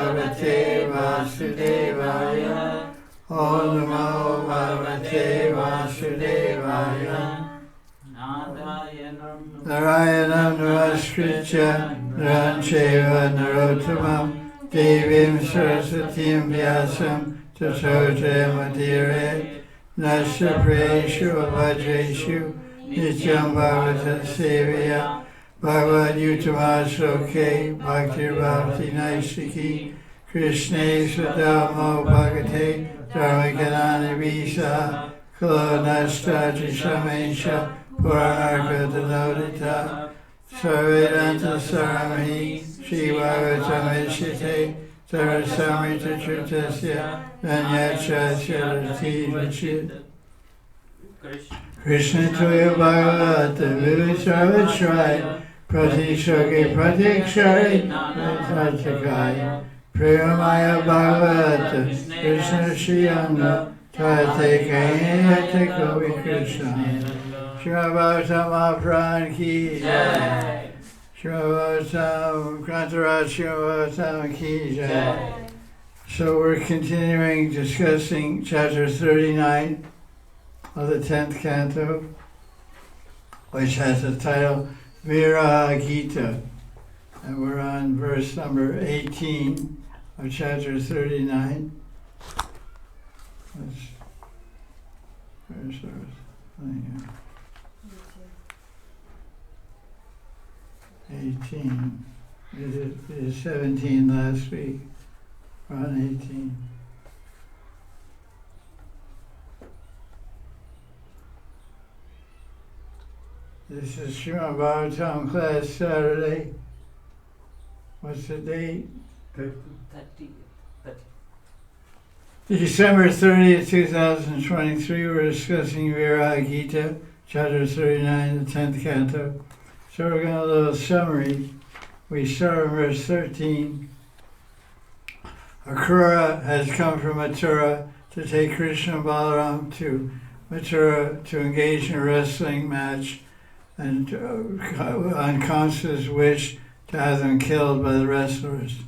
Bhagavate Vasudevaya. Om Namo Bhagavate Vasudevaya. Narayanam Namaskritya Narancheva Narottamam Devim Sarasatim Vyasam Tato Jayamadire Nasya Prayeshu Avajreshu Nityam Bhagavata Sevaya Bhagavad Utamasoke Bhaktir Bhakti Naisiki Krishna Sudamo Bhagate Dharmakanani Visa Kalo Nasta Jishamesha Puranarka Danodita Sarvedanta Saramahi Sri Bhagavatamishite Tarasamrita Trutasya Nanyachasya Rati Rachit Krishna Toya Bhagavata Vivisarvachrai Pratishoke Pratikshari Tatakaya Priyamaya Bhagavata Krishna Shriyanga Tate Kayate Kovi Krishna Shravata Mahapran Ki Jai Shravata Krantaraj Shravata Ki Jai. So we're continuing discussing chapter 39 of the 10th canto, which has the title Viraha Gita, and we're on verse number 18 of chapter 39. Where's 18. We did 17 last week. We're on 18. This is Srimad Bhagavatam class Saturday. What's the date? 30. December 30th, 2023. We're discussing Viraha Gita, chapter 39, the 10th canto. So we're going to do a little summary. We start in verse 13. Akrura has come from Mathura to take Krishna and Balaram to Mathura to engage in a wrestling match, and on Kamsa's wish to have them killed by the wrestlers.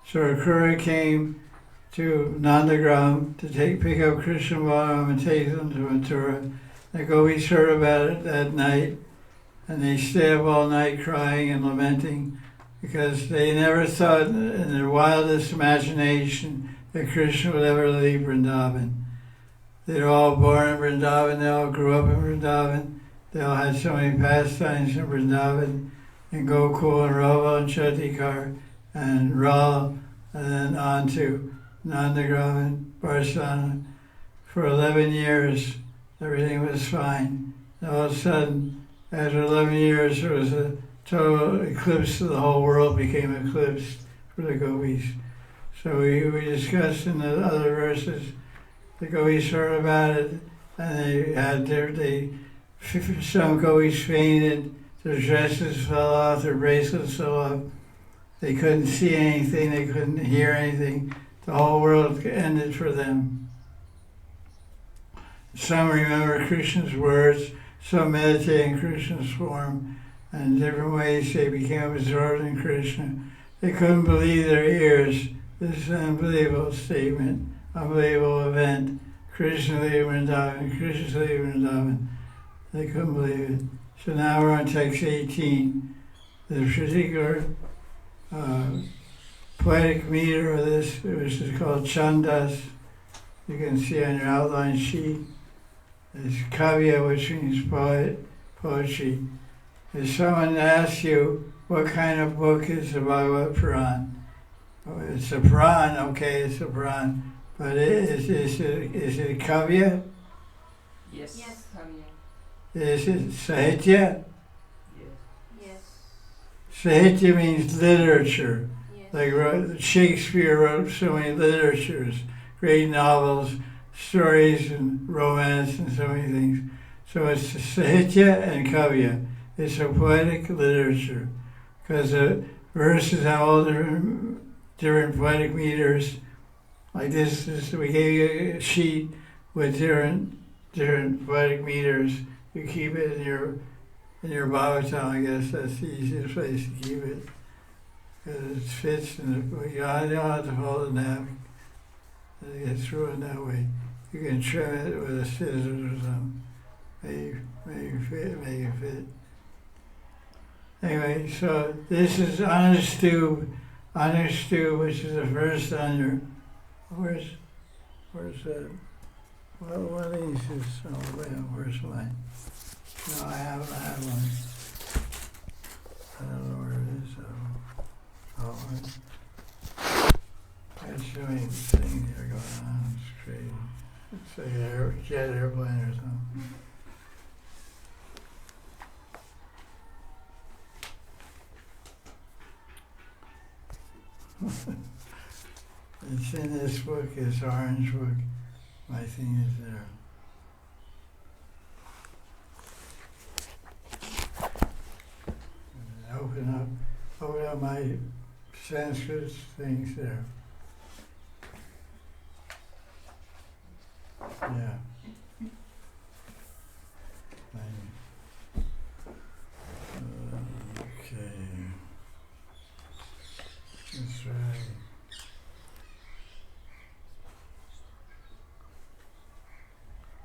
So Akrura came to Nandagram to pick up Krishna and Balaram and take them to Mathura. The gopis heard about it that night, and they stayed up all night crying and lamenting, because they never thought in their wildest imagination that Krishna would ever leave Vrindavan. They were all born in Vrindavan, they all grew up in Vrindavan, they all had so many pastimes in Vrindavan, in Gokul and Rava and Chatikar and Ral, and then on to Nandagram and Barsana. For 11 years, everything was fine. And all of a sudden, after 11 years, there was a total eclipse of the whole world, became eclipsed for the gopis. So we discussed in the other verses, the gopis heard about it, and some gopis fainted, their dresses fell off, their bracelets fell off, they couldn't see anything, they couldn't hear anything, the whole world ended for them. Some remember Krishna's words, some meditate in Krishna's form, and in different ways they became absorbed in Krishna. They couldn't believe their ears. This is an unbelievable statement, unbelievable event. Krishna leaving Vrindavan, Krishna leaving Vrindavan. They couldn't believe it. So now we're on text 18. The particular poetic meter of this, which is called Chandas, you can see on your outline sheet. It's kavya, which means poetry. If someone asks you what kind of book is the Bhagavad Puran, it's a Puran, okay, it's a Puran, but is it kavya? Yes. Yes, kavya. Is it sahitya? Yes. Sahitya means literature. Yes. Like Shakespeare wrote so many literatures, great novels, stories and romance and so many things. So it's sahitya and kavya. It's a poetic literature, because the verses have all different poetic meters. Like this, we gave you a sheet with different poetic meters. You keep it in your Bhagavatam, I guess that's the easiest place to keep it. because it fits in the book. You don't have to hold a napkin to get through it that way. You can trim it with a scissors or something. Make it fit. Anyway, so this is understood, which is the first on your. Where's that? Well, what is this? Oh, wait, where's mine? No, I have one. I don't know where it is. There's so many things that are going on. It's crazy. It's like a jet airplane or something. It's in this book, this orange book. My thing is there. Open up my Sanskrit things there. Yeah. Okay. That's right.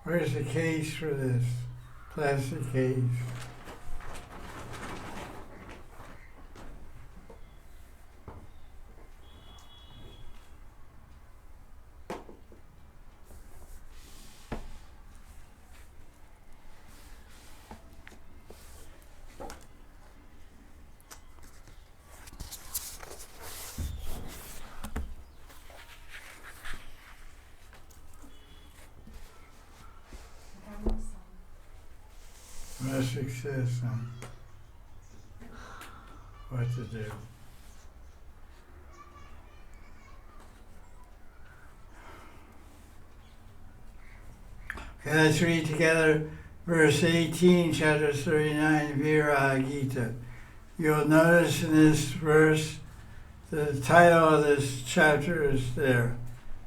Where's the case for this? Plastic case. No success on what to do. Okay, let's read together verse 18, chapter 39, Viraha Gita. You'll notice in this verse, the title of this chapter is there.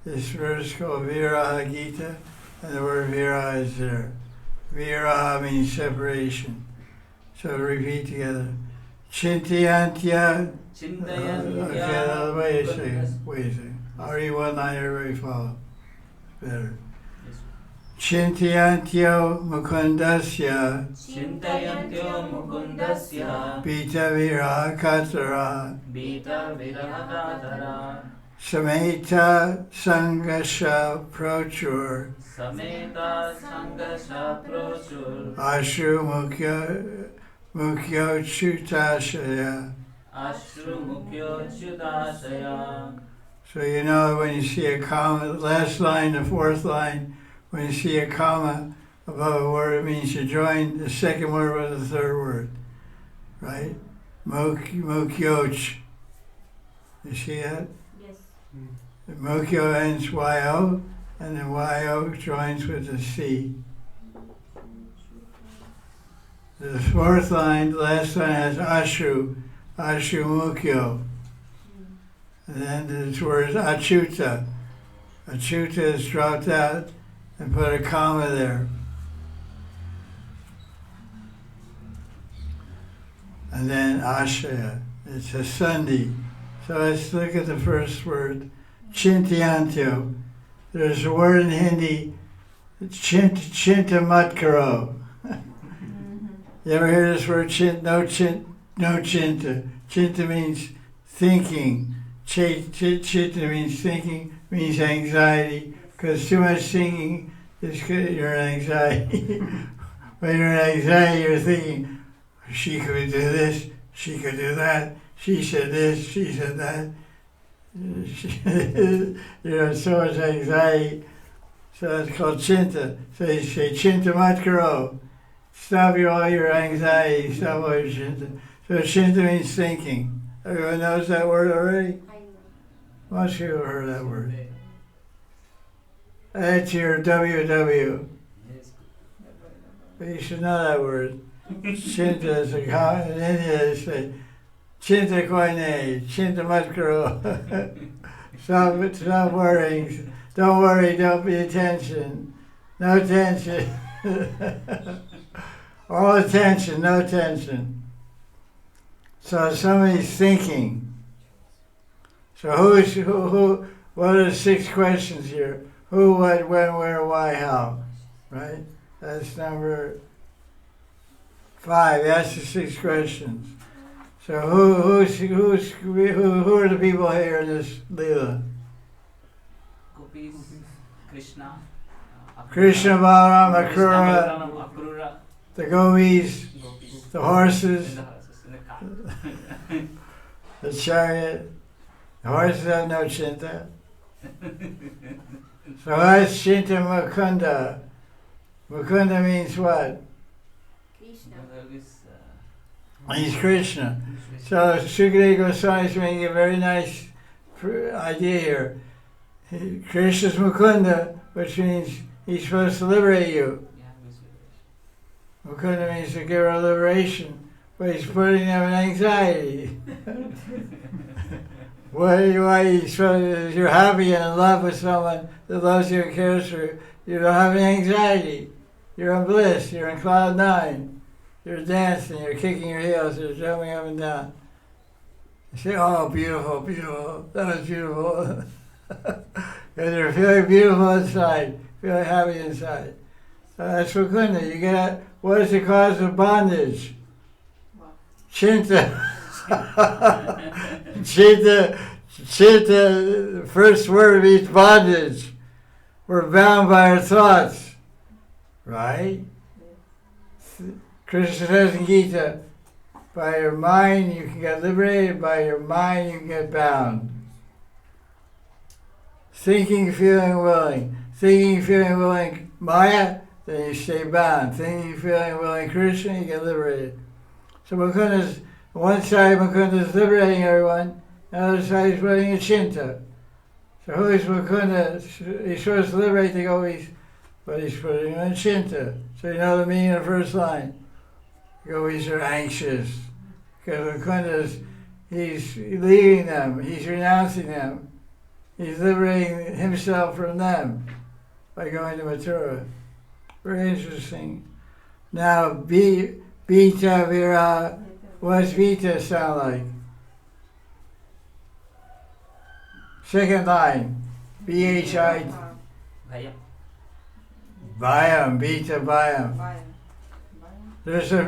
This verse called Viraha Gita, and the word Viraha is there. Viraha means separation. So repeat together. Chintayantya. Okay, wait a second. I'll read one line, everybody follow. It's better. Chintayantyo mukundasya. Chintayantyo mukundasya. Bita viraha katara. Bita viraha katara. Sameta sangasha prochur. Sameta sangasha prochur. Ashru mukyo chutashaya. Ashru mukyo chutashaya. So you know when you see a comma, the last line, the fourth line, when you see a comma above a word, it means you join the second word with the third word, right? Mukyoch. You see that? Yes. Mukyo ends yo, and then yo joins with the C. The fourth line, the last line has Ashu Mukyo. And then this word is Achuta. Achuta is dropped out and put a comma there. And then Ashaya. It's a Sandhi. So let's look at the first word, Chintayantyo. There's a word in Hindi, Chinta. You ever hear this word, no chinta? Chinta means thinking. Chitta means thinking, means anxiety, because too much thinking is good, you're in anxiety. When you're in anxiety, you're thinking, she could do this, she could do that, she said this, she said that. You have so much anxiety, so it's called chinta. So you say, chinta mat karo. Stop all your anxiety, stop all your chinta. So chinta means thinking. Everyone knows that word already? Most people have heard that word. Add to your WW. But you should know that word. Chinta is a common, in India they say, Chinta koine, Chinta matkaro. Stop worrying. Don't worry, don't pay attention. No tension. All attention, no tension. So somebody's thinking. So who? What are the 6 questions here? Who, what, when, where, why, how? Right? That's number 5. That's the 6 questions. So who are the people here in this Leela? Gopis, Krishna, Krishna, Balaram, Krishna, Akrura, Balaram, Akrura, the gopis, Gopis, the horses, and the horses in the cart. the chariot. The horses have no chinta. So that's Chinta Mukunda. Mukunda means what? Krishna. He's Krishna. So Sukadeva Goswami is making a very nice idea here. Krishna's Mukunda, which means he's supposed to liberate you. Mukunda means to give her liberation, but he's putting them in anxiety. Why you're happy and in love with someone that loves you and cares for you. You don't have any anxiety. You're in bliss. You're in cloud 9. You're dancing. You're kicking your heels. You're jumping up and down. You say, "Oh, beautiful, beautiful. That was beautiful." And you're feeling beautiful inside. Feeling happy inside. So that's Mukunda. You get what is the cause of bondage? Chinta. Chita, the first word means bondage. We're bound by our thoughts, right? Krishna says in Gita, by your mind you can get liberated, by your mind you can get bound. Thinking, feeling, willing. Thinking, feeling, willing Maya, then you stay bound. Thinking, feeling, willing Krishna, you get liberated. So Mukunda's one side Mukunda is liberating everyone, the other side is putting a chinta. So who is Mukunda? He's supposed to liberate the gopis, but he's putting a chinta. So you know the meaning of the first line. The gopis are anxious. Because he's leaving them, he's renouncing them. He's liberating himself from them by going to Mathura. Very interesting. Now, Bita Viraha. What does Vita sound like? Second line. B-H-I. Bhayam. Vita Bhayam. There's a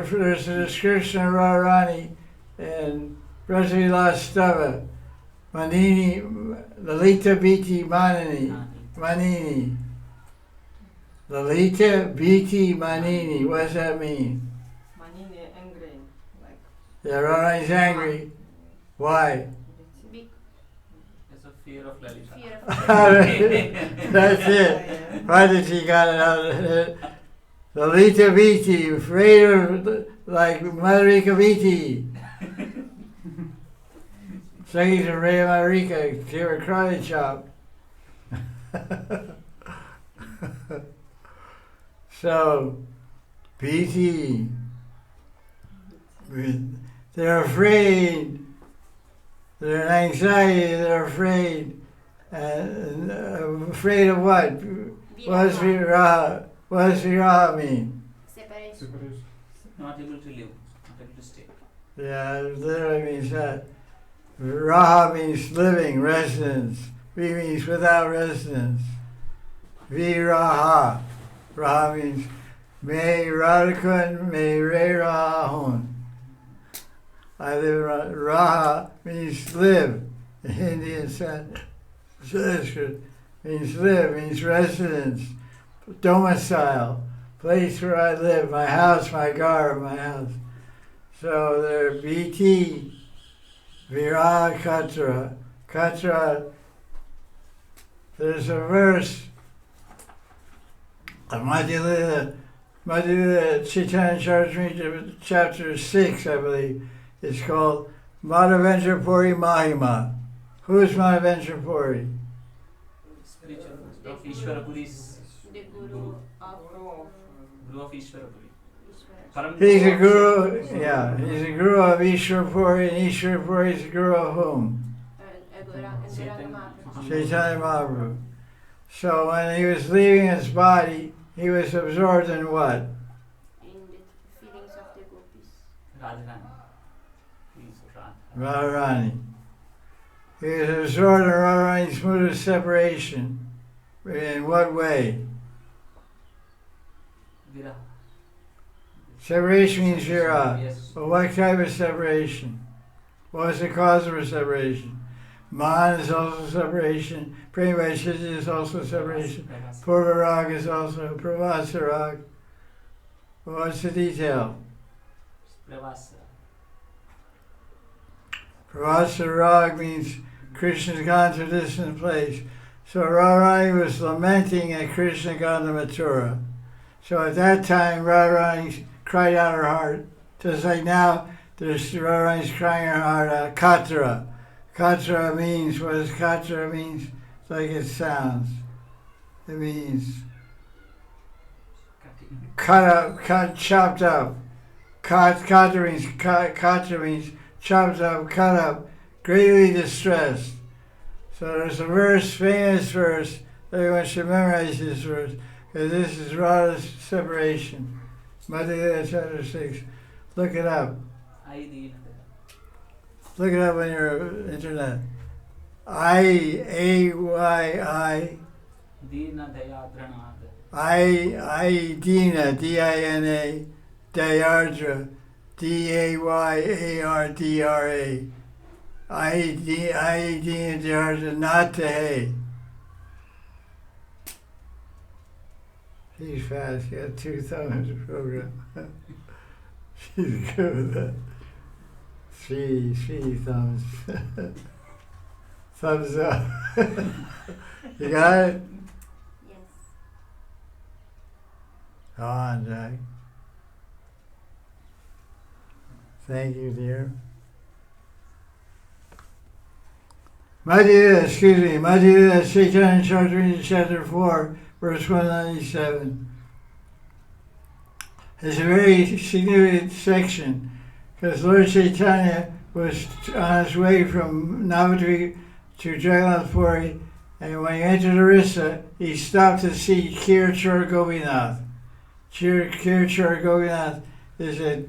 description of Radharani in Brajvilastava. Manini, Lalita Biti Manini. Manini. Lalita Biti Manini. What does that mean? Yeah, Radharani's angry. Why? It's a fear of Lalita. That's it. Why did she got it out of it? Lalita Viti, afraid of like Madarika Viti. Second to Ray Marika, give her karate chop. So, Viti. They're afraid. They're in anxiety. They're afraid. Afraid of what? What does Viraha? What does Viraha mean? Separation. Not able to live, not able to stay. Yeah, it literally means that. Viraha means living, residence. V means without residence. Viraha. Raha means may Radhakun, may Re Rahun. I live around. Raha means live. In Indian Sanskrit means live, means residence, domicile, place where I live, my house, my garb, my house. So there, BT, Viraha Katra. Katra, there's a verse of Madhya Chaitanya Charitamrita, chapter 6, I believe. It's called Madhavendra Puri Mahima. Who is Madhavendra Puri? Spiritual of Ishwarapuri's The Guru of Guru of Ishwarapuri. He's a guru, yeah, he's a guru of Ishwarapuri, and Ishwarapuri is a guru of whom? Chaitanya Mahaprabhu. So when he was leaving his body, he was absorbed in what? In the feelings of the gopis. Radharani. He's Radha. Radharani. He is absorbed in Radharani's mood of separation. In what way? Viraha. Separation means viraha. Yes. But what type of separation? What is the cause of her separation? Madan is also separation. Praying by Shiji is also separation. Pravasa. Purvarag is also Pravasarag. What's the detail? Pravasa. Pravasarag means Krishna's gone to a distant place. So Radharani was lamenting that Krishna gone to Mathura. So at that time Radharani cried out her heart. Just like now, there's Radharani's crying her heart out. Katra. Katra means, what does Katra means? It's like it sounds. It means cut up, chopped up. Katra means chopped up, cut up, greatly distressed. So there's a verse, famous verse, everyone should memorize this verse, because this is Radha's separation. Madan chapter 6. Look it up. Look it up on your internet. I-A-Y-I. Dina Dayadranad. Dina, D-I-N-A, Dayardra, D-A-Y-A-R-D-R-A. Dina Dayardra, not to hay. She's fast, she got 2 thumbs program. She's good with that. Three thumbs. Thumbs up. You got it? Yes. Go on, Jack. Thank you, dear. Mahanidhi, Chaitanya Charitamrita, chapter 4, verse 197. It's a very significant section because Lord Chaitanya was on his way from Navadvip to Jagannath Puri, and when he entered Orissa, he stopped to see Kirchar Govinath. Kirchar Govinath is a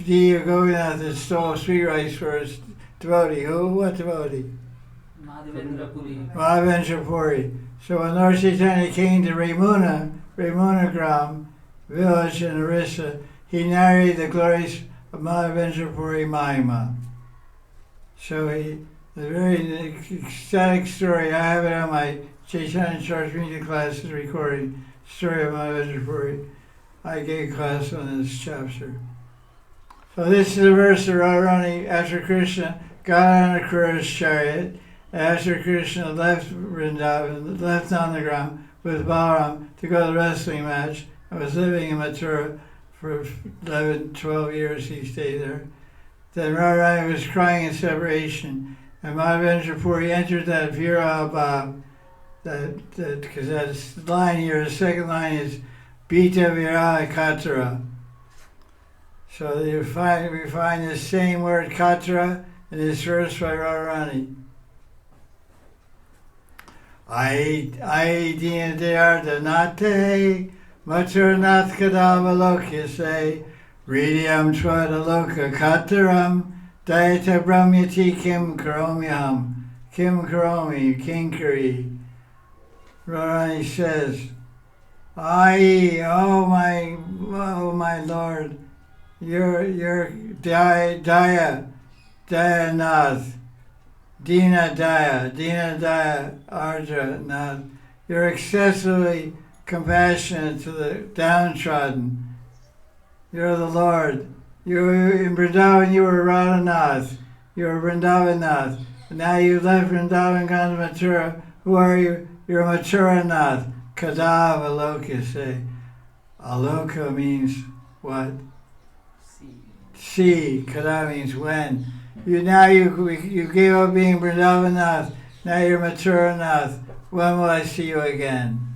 deity of Govinath that stole sweet rice for his devotee. Who? What devotee? Mahavendra Puri. Mahavendra Puri. So when Lord Chaitanya came to Ramuna Gram, village in Orissa, he narrated the glories of Mahavendra Puri Mahima. So a very ecstatic story. I have it on my Chaitanya Charitamrita classes recording, story of Mahavendra Puri. I gave class on this chapter. So this is a verse of Radharani after Krishna got on a Kru's chariot, after Krishna left Vrindavan, left on the ground with Balaram to go to the wrestling match. I was living in Mathura for 11, 12 years, he stayed there. Then Radharani was crying in separation, and Mahavendra Puri entered that Viraha Bhav, because that line here, the second line is Bita Viraha Katra. So we find the same word Katra in this verse by Radharani. I Dina Dayarda Nate, Mathuranath Kadavaloka say, Ridyam Twadaloka Kataram, Dayata Brahmyati Kim Karomyam, Kim Karomi, Kinkari. Radharani says, oh my Lord, you're Dayanath, Dina Daya, Arja Nath. You're excessively compassionate to the downtrodden. You're the Lord. In Vrindavan you were Radhanath. You were Vrindavanath. Now you left Vrindavan, gone to Mathura. Who are you? You're Mathuranath. Kadav Aloka say. Aloka means what? See. Kada means when. You gave up being Vrindavanath. Now you're Mathuranath. When will I see you again?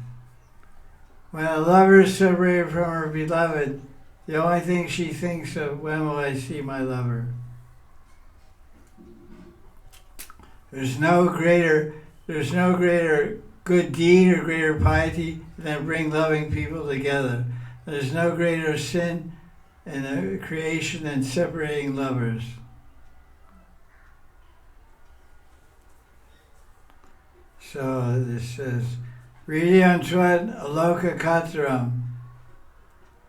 When a lover is separated from her beloved, the only thing she thinks of, when will I see my lover? There's no greater good deed or greater piety than bring loving people together. There's no greater sin in the creation than separating lovers. So this says, Vidiyam Tvad Aloka Kataram.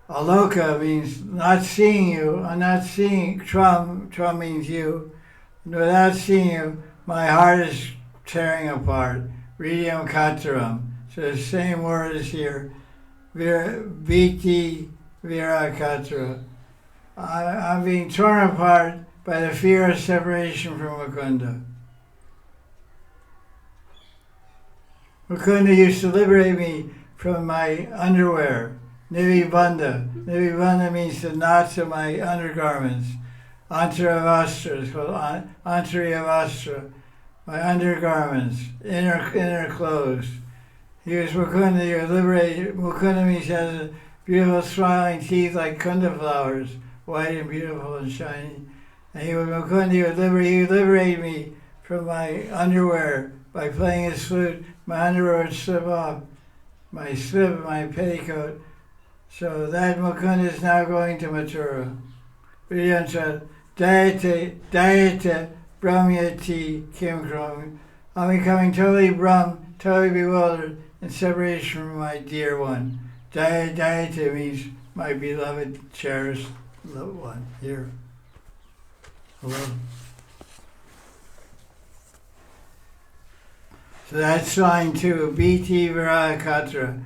Aloka means not seeing you, or not seeing, Tvam means you. And without seeing you, my heart is tearing apart. Vidiyam Kataram. So the same word is here. Viti Viraha Katra. I'm being torn apart by the fear of separation from Mukunda. Mukunda used to liberate me from my underwear. Nivibanda. Nivibanda means the knots of my undergarments. Antaravastra is called Antaravastra. My undergarments, inner clothes. He was Mukunda, you were liberated. Mukunda means he has a beautiful smiling teeth like kunda flowers, white and beautiful and shiny. And he was Mukunda, he would liberate me from my underwear by playing his flute. My underwear would slip off, my petticoat. So that Mukunda is now going to Mathura. Vidyancha, Dayate, Brahmyati, Kim Krom. I'm becoming totally Brahm, totally bewildered, in separation from my dear one. Dayate means my beloved, cherished loved one. Here. Hello. So that's line 2. BT Viraha Katra.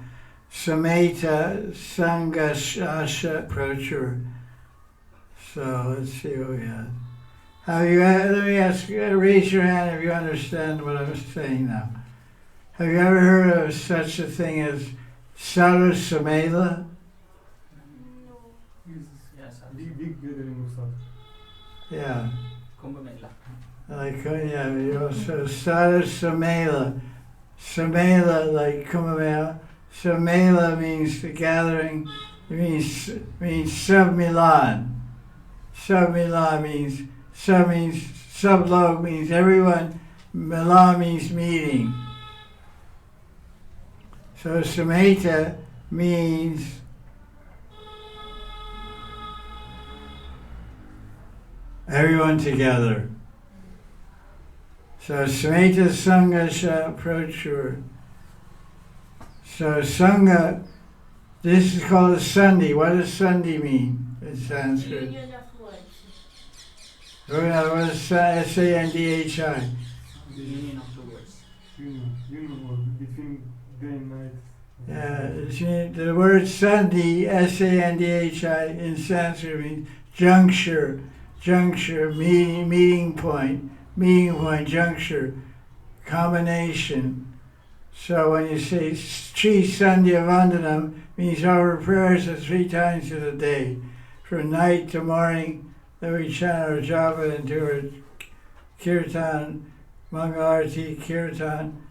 Sameta Sangashasha Prochur. So let's see what we had. Let me ask, raise your hand if you understand what I'm saying now. Have you ever heard of such a thing as Sadhu Samela? Yes, Big gathering of stuff. Yeah. Kumbh Mela. Like, so Sadhu Samela. Samela, like Kumbh Mela. Samela means the gathering. It means Sub-Milan. Sub-Milan means Sublog means everyone. Milan means meeting. So Sameta means everyone together. So Sameta Sangha Prochur. So Sangha, this is called a Sandhi. What does Sandhi mean in Sanskrit? Union of words. What is Sandhi? The union of two words. Union between day and night. The word Sandhi, Sandhi, in Sanskrit means juncture, meeting point, juncture, combination. So when you say Sri Sandhya Vandanam, means our prayers are 3 times in a day. From night to morning, then we chant our japa and do our kirtan, Mangalarti, kirtan,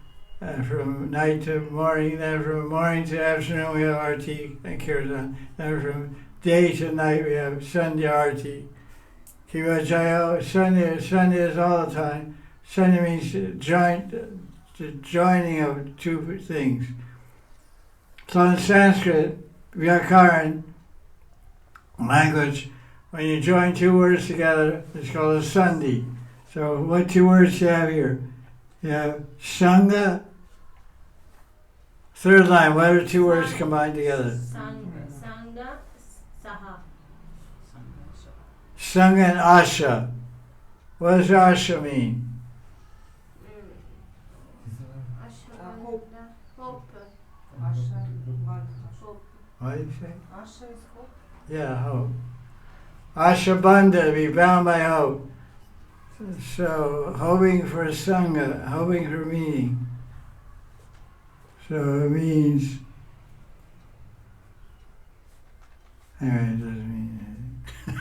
from night to morning. Then from morning to afternoon we have arti and kirtan. Then from day to night we have Sandhya arti. Kiva Jayo, Sandhya is all the time. Sandhya means the joining of 2 things. So in Sanskrit, Vyakaran, language, when you join 2 words together, it's called a sandhi. So what 2 words do you have here? You have Sangha. 3rd line, what are 2 words combined together? Sangha, Saha. Sangha and Asha. What does Asha mean? Hope. Hope. What do you say? Asha is hope. Yeah, hope. Asha Bandha, be bound by hope. So, hoping for Sangha, hoping for meaning. So it means, anyway, it doesn't mean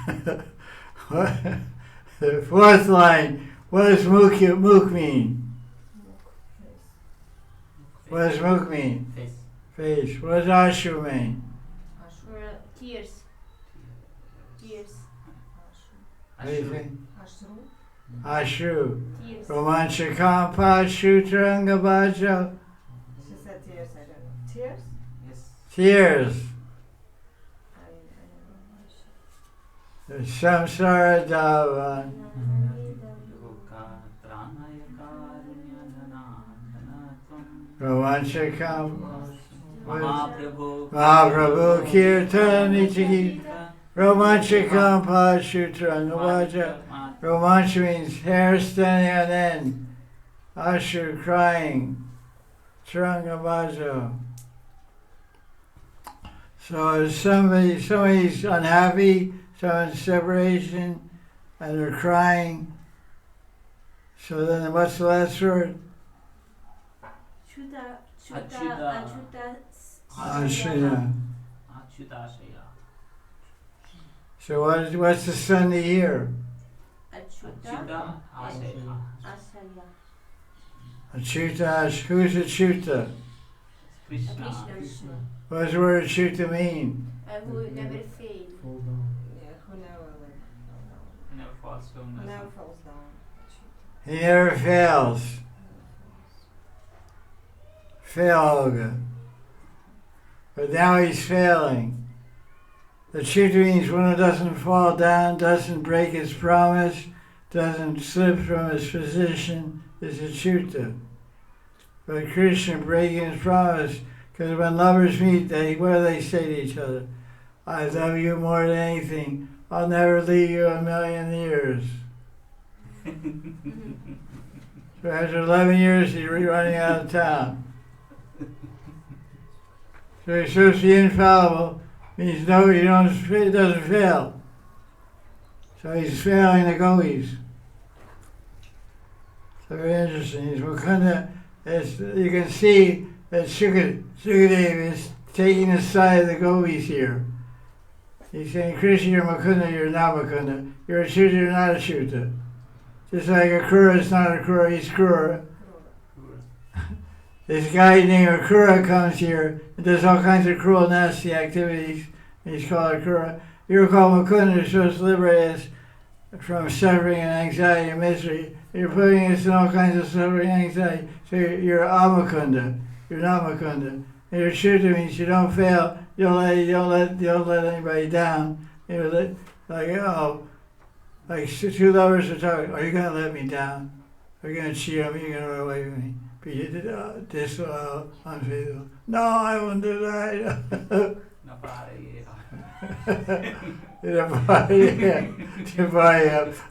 anything. The 4th line, what does Mukh mean? What does Mukh mean? Face. Face. What does Ashu mean? Tears. Tears. What do you think? Ashru. Ashru. Tears. Romanchakam Pashutranga Bhajo. She said tears, I don't know. Tears? Yes. Tears. I don't know. The Samsara Davan. Loka Tranaya Karunya Dhanandana Tvam Romanchakam. Mahaprabhu. Mahaprabhu Kirtan Nichigita. Romanchakam Pashutrangavaja. Romancha means hair standing on end. Ashur crying. Trangavaja. So if somebody's unhappy, someone's separation, and they're crying. So then what's the last word? Chuta, Achyuta. Achuta, Ashaya. Achyutashaya. So what's the Sunday here? Achuta, Achyuta Ashaya. Asaya. Achyuta. Who's Achyuta? Krishna. Krishna. What does the word Achyuta mean? Who never fail. Fall down. Yeah, who never like Never falls down. never falls down. He never fails. Fail. But now he's failing. The Achyuta means one who doesn't fall down, doesn't break his promise, doesn't slip from his position, is Achyuta. But Krishna breaking his promise, because when lovers meet, what do they say to each other? I love you more than anything. I'll never leave you a million years. So after 11 years, he's running out of town. So he's supposed to be infallible, means no, it doesn't fail. So he's failing the gopis. So very interesting. He's Mukunda. You can see that Sukadeva is taking the side of the gopis here. He's saying, Krishna, you're Mukunda, you're not Mukunda. You're a Achyuta, you're not a Achyuta. Just like Akura is not Akura, he's Krura. This guy named Akura comes here and does all kinds of cruel, nasty activities. He's called Akura. You're called Mukunda, you're supposed to liberate us from suffering and anxiety and misery. You're putting us in all kinds of suffering and anxiety. So you're Amakunda. You're not Mukunda. And your Achyuta means you don't fail. You don't let anybody down. Like two lovers are talking. Are you gonna let me down? Are you gonna cheat on me? Are you gonna run away from me? Be disloyal, unfaithful. No, I won't do that.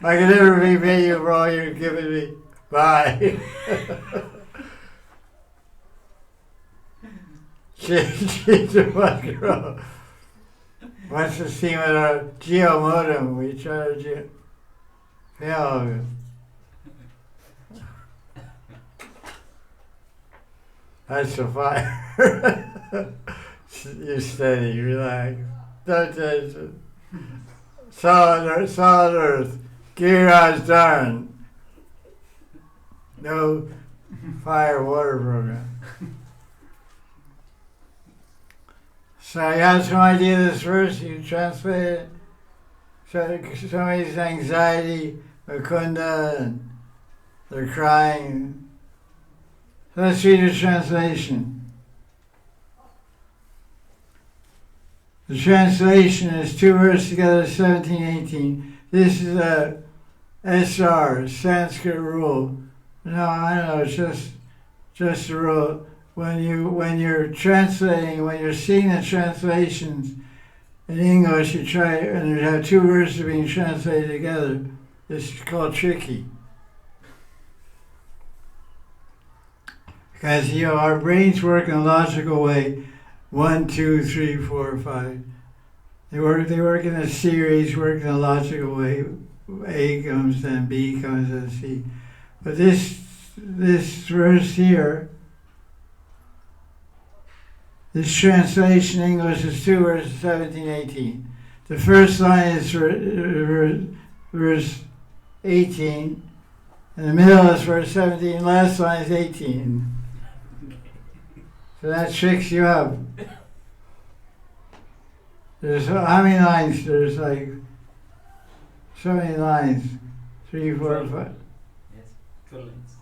I can never repay you for all you're giving me. Bye. She's a fucking girl. What's the theme of our geo modem? We try to fail. That's the fire. You steady, relax. Don't touch it. Solid earth. Giras darn. No fire water program. So you have some idea of this verse, you translate it. So somebody's anxiety, Mukunda, and they're crying. So let's read the translation. The translation is two verses together, 17, 18. This is a SR, Sanskrit rule. No, I don't know, it's just a rule. When you're translating, when you're seeing the translations in English, you try, and you have two verses being translated together. This is called tricky. Because, our brains work in a logical way. 1, 2, 3, 4, 5. They work in a series, work in a logical way. A comes, then B comes, then C. But this verse here, this translation in English is 2 verses 17, 18. The first line is verse 18, and the middle is verse 17, last line is 18. So that tricks you up. There's how many lines? There's like so many lines. 3, 4, 5. Yes, 12 lines.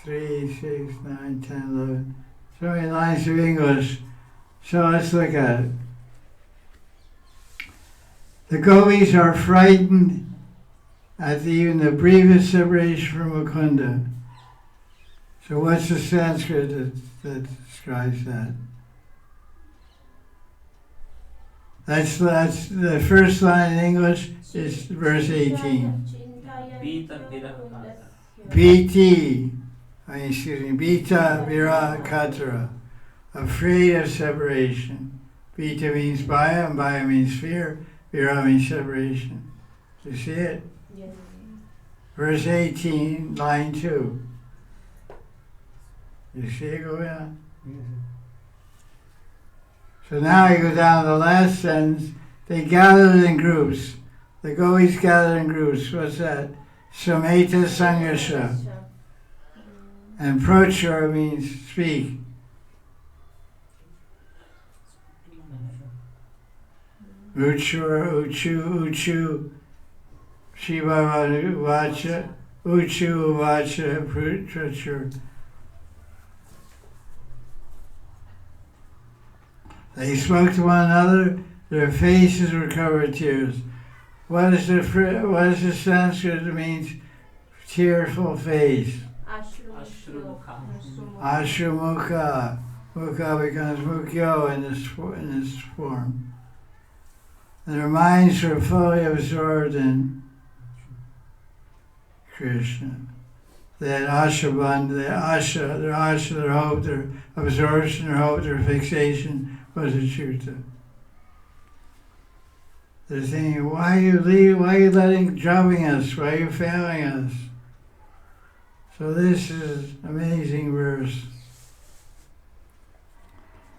3, 6, 9, 10, 11. So many lines of English. So let's look at it. The gopis are frightened at even the briefest separation from Mukunda. So what's the Sanskrit that describes that? That's the first line in English is verse 18. Vita Viraha Kata. Bhiti, Bhita Viraha Katara, afraid of separation. Bhita means bhaya, and bhaya means fear. Viraha means separation. You see it? Yes. Verse 18, line 2. You see it going on? Yes. So now you go down to the last sentence. They gathered in groups. The gopis gathered in groups. What's that? Sameta Sangasha. And Prochur means speak. Uchur, Uchu, Shiva Vacha, Uchu Vacha, Prochur. They spoke to one another, their faces were covered with tears. What is the Sanskrit that means tearful face? Ashrumukha. Ashrumukha. Mukha becomes mukyo in this form. And their minds were fully absorbed in Krishna. They had their hope, their absorption, their hope, their fixation was Achyuta. They're thinking, why are you dropping us? Why are you failing us? So this is amazing verse.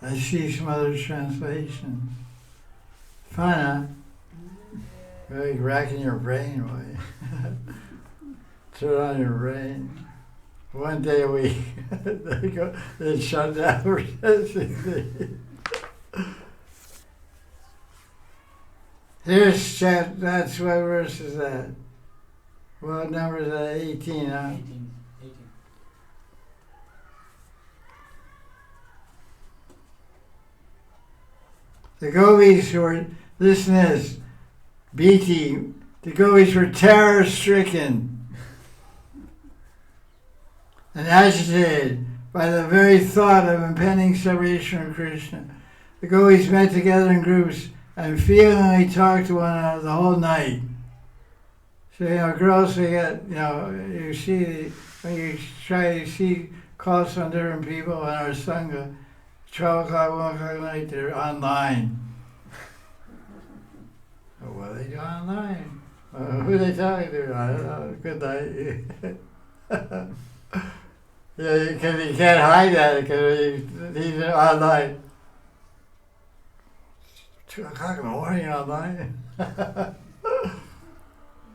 I see some other translations. Fun, huh? Really racking your brain away. Turn on your brain. One day a week. They shut down for Here's that's what verse is that? What number is that? 18, huh? 18. The gopis were, listen to this, BT, the gopis were terror-stricken and agitated by the very thought of impending separation from Krishna. The gopis met together in groups and feelingly talked to one another the whole night. So, girls, they get, you see, when you try to see calls from different people in our Sangha, 12 o'clock, 1 o'clock at night, they're online. Oh, what are they doing online? Who are they talking to? I don't know. Good night. Yeah, because you can't hide that because he's online. 2 o'clock in the morning online. The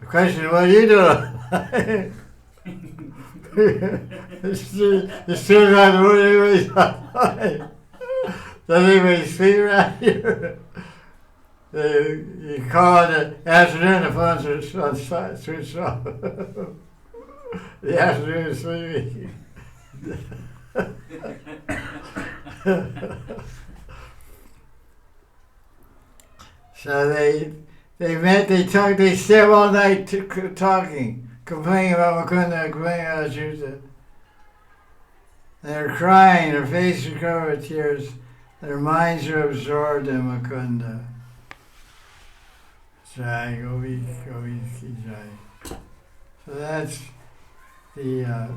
question is, what are you doing? It's 2 o'clock in the morning, everybody's online. Does anybody sleep around here? You call in the afternoon, the phones are switched off. The afternoon is sleeping. So they met, they talked, they stayed all night talking, complaining about Mukunda, complaining about Achyuta. And they're crying, their faces are covered with tears, their minds are absorbed in Mukunda. Jai, Govi Ki Jai. So that's the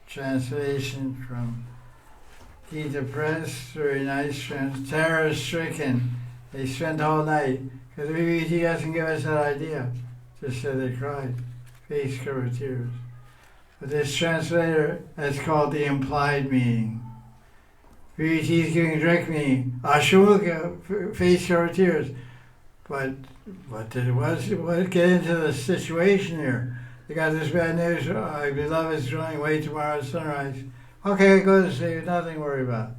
translation from Gita Press, very nice terror-stricken. They spent all night, because the BBT doesn't give us that idea. Just said they cried, face covered with tears. But this translator has called the implied meaning. BBT is giving a direct meaning. Ashwamukha, face covered with tears. But what get into the situation here? They got this bad news. My beloved's going away tomorrow at sunrise. Okay, go to sleep. Nothing to worry about.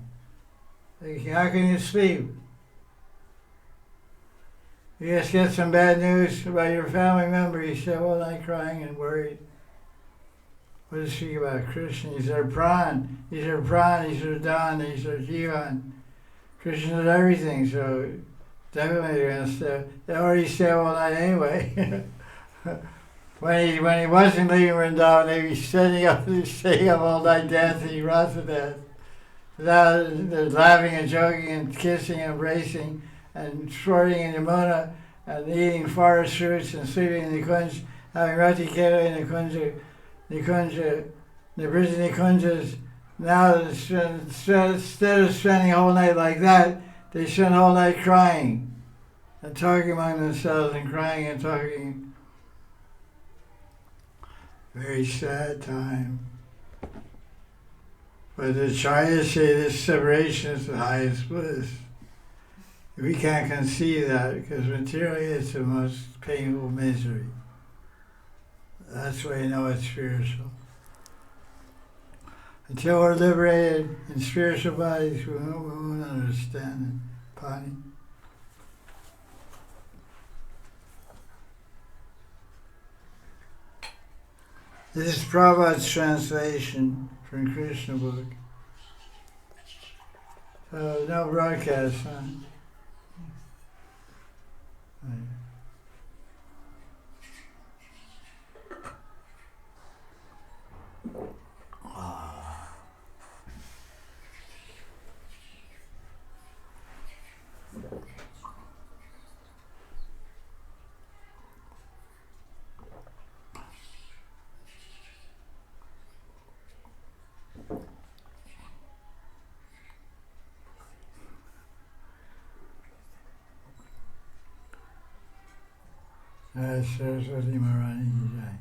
How can you sleep? You just get some bad news about your family member. You stay all night crying and worried. What does he speak about? Krishna. He's their pran. He's their pran. He's their dan. He's their jivan. Krishna is everything. So definitely they're going to stay. They already stay all night anyway. when he wasn't leaving Vrindavan, they'd be staying up all night dancing Rasa dance. Now they're laughing and joking and kissing and embracing and sporting in Yamuna and eating forest fruits and sleeping in the kunj, having rati kera in the British Nikunjas. Now instead of spending a whole night like that, they spend the whole night crying and talking among themselves and crying and talking. Very sad time. But the Acharyas say this separation is the highest bliss. We can't conceive that because materially it's the most painful misery. That's why you know it's spiritual. Until we're liberated in spiritual bodies, we won't understand it. Pani. This is Prabhupada's translation from Krishna book. So no broadcast, huh? Right. Saraswati Maharaj ki jai.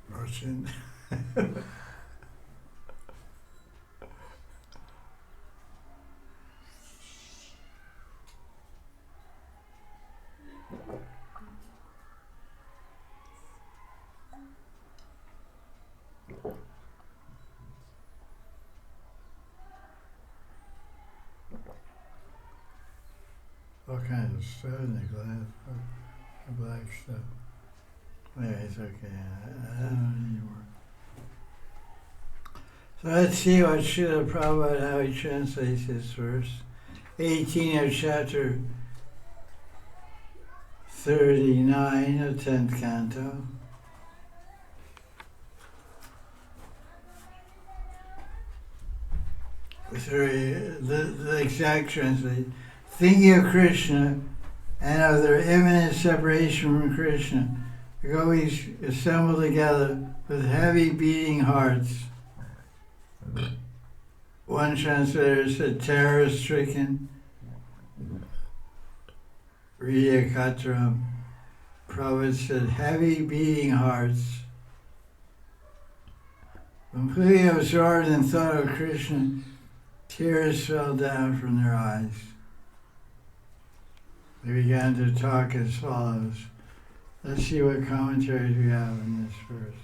Roshan. All kinds of stuff in the glass, the black stuff. Anyway, it's okay. I don't need more. So let's see what Srila Prabhupada, how he translates this verse. 18 of chapter 39 of 10th Canto. Sorry, the exact translation. Thinking of Krishna and of their imminent separation from Krishna, the gopis assemble together with heavy beating hearts. One translator said terror-stricken, Riya Katram. Prabhupada said heavy beating hearts. Completely absorbed in thought of Krishna, tears fell down from their eyes. They began to talk as follows. Let's see what commentaries we have in this verse.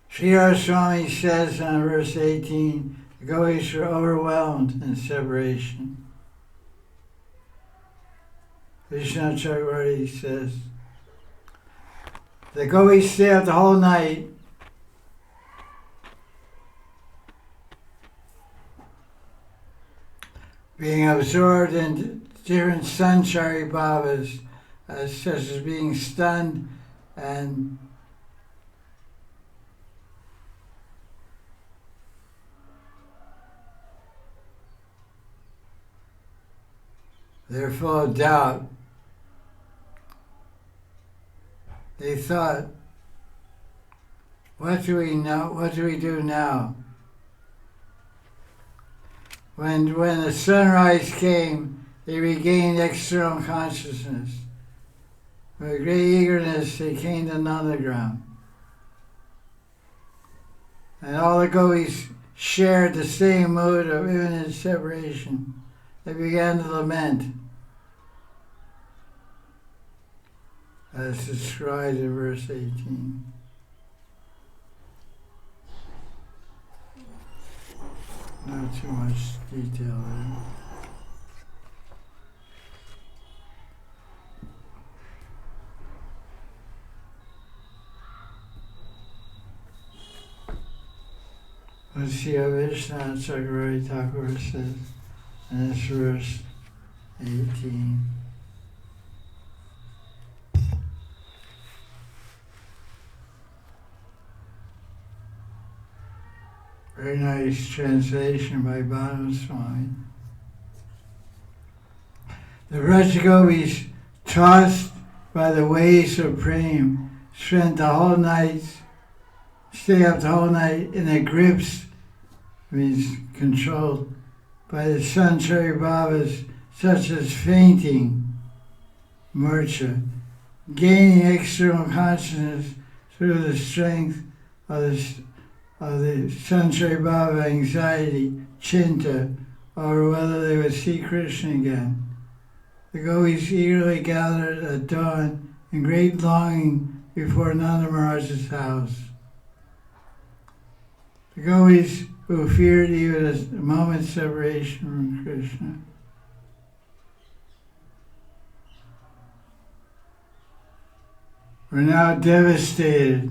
Sri Swami says on verse 18, the gopis are overwhelmed in separation. Krishna Chakravarti says, the gopis stay up the whole night being absorbed in different sanchari bhavas, such as being stunned and they're full of doubt. They thought, what do we know? What do we do now? When the sunrise came, they regained external consciousness. With great eagerness, they came to Nandagram. And all the gopis shared the same mood of imminent separation. They began to lament, as described in verse 18. not too much detail there. Let's see how Vishnu Chakravarti Thakur says in this verse 18. Very nice translation by Banu Swami. The Rajagopis, tossed by the waves of prema, spent the whole night, stay up the whole night in the grips, means controlled by the Sanchari Babas, such as fainting, murcha, gaining external consciousness through the strength of the Sanchari Baba anxiety, chinta, or whether they would see Krishna again. The gopis eagerly gathered at dawn in great longing before Nanda Maharaj's house. The gopis who feared even a moment's separation from Krishna. Were now devastated,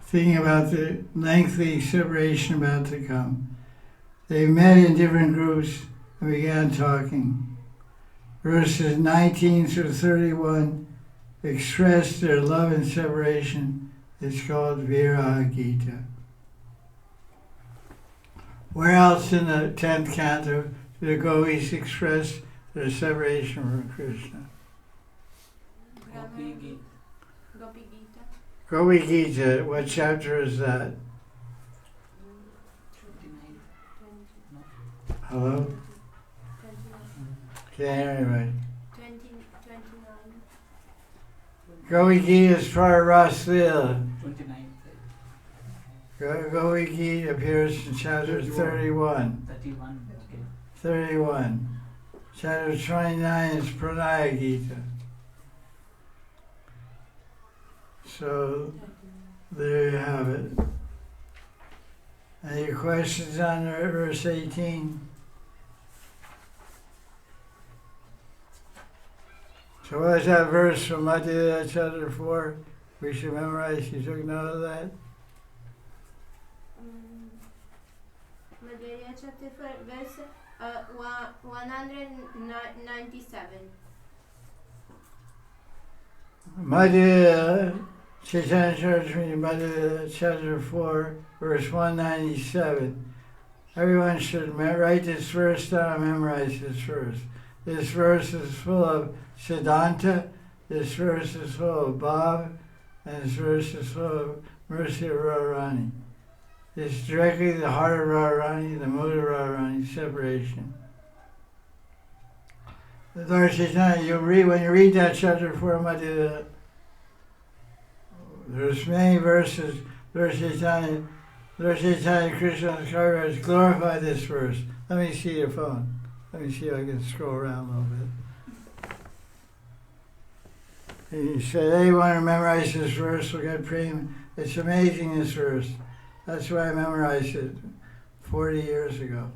thinking about the lengthy separation about to come. They met in different groups and began talking. Verses 19 through 31 express their love and separation. It's called Viraha Gita. Where else in the 10th canto do the gopis express their separation from Krishna? Gopi Gita. Gopi Gita. Gopi Gita, what chapter is that? 29. 20, Hello? 29. Can't hear anybody. 29. Gopi Gita is part of Raslila. 29. Gopi Gita appears in chapter 31. 31. Okay. 31. Chapter 29 is Pranaya Gita. So there you have it. Any questions on verse 18? So what is that verse from Madan chapter 4? We should memorize. You took note of that? Madhya chapter 4, verse 197. Madhya Chaitanya Charitamrita, Madhya chapter 4, verse 197. Everyone should write this verse down and memorize this verse. This verse is full of Siddhanta, this verse is full of Bhav, and this verse is full of mercy of Radharani. It's directly the heart of Radharani, the mood of Radharani, separation. The Lord Chaitanya, when you read that chapter 4, Madhya, there's many verses. Lord Chaitanya Krishna has glorified this verse. Let me see your phone. Let me see if I can scroll around a little bit. He said, anyone who memorizes this verse will get prema. It's amazing, this verse. That's why I memorized it 40 years ago.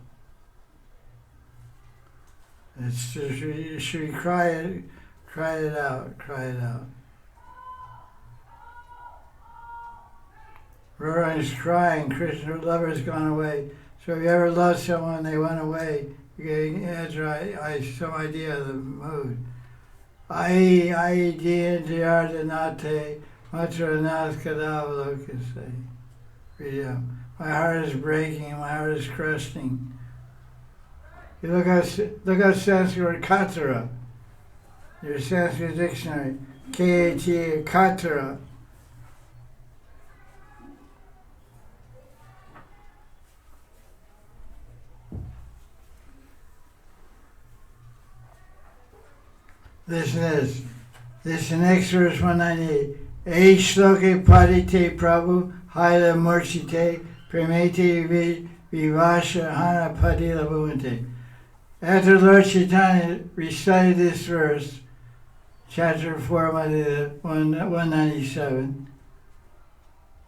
It's just, you should cry it out. Radharani's crying, Krishna's lover's gone away. So if you ever loved someone, they went away, you get some idea of the mood. Ai Diyantiardanate Matra Nath Kadavalokase. My heart is breaking, my heart is crusting. You look at Sanskrit Katara, your Sanskrit dictionary, K-A-T-A, Katara. Listen to this. This is next verse 198. Shloke padite prabhu haila murchite premete vivasha hana padila bhuvante. After Lord Chaitanya recited this verse, chapter 4, 197,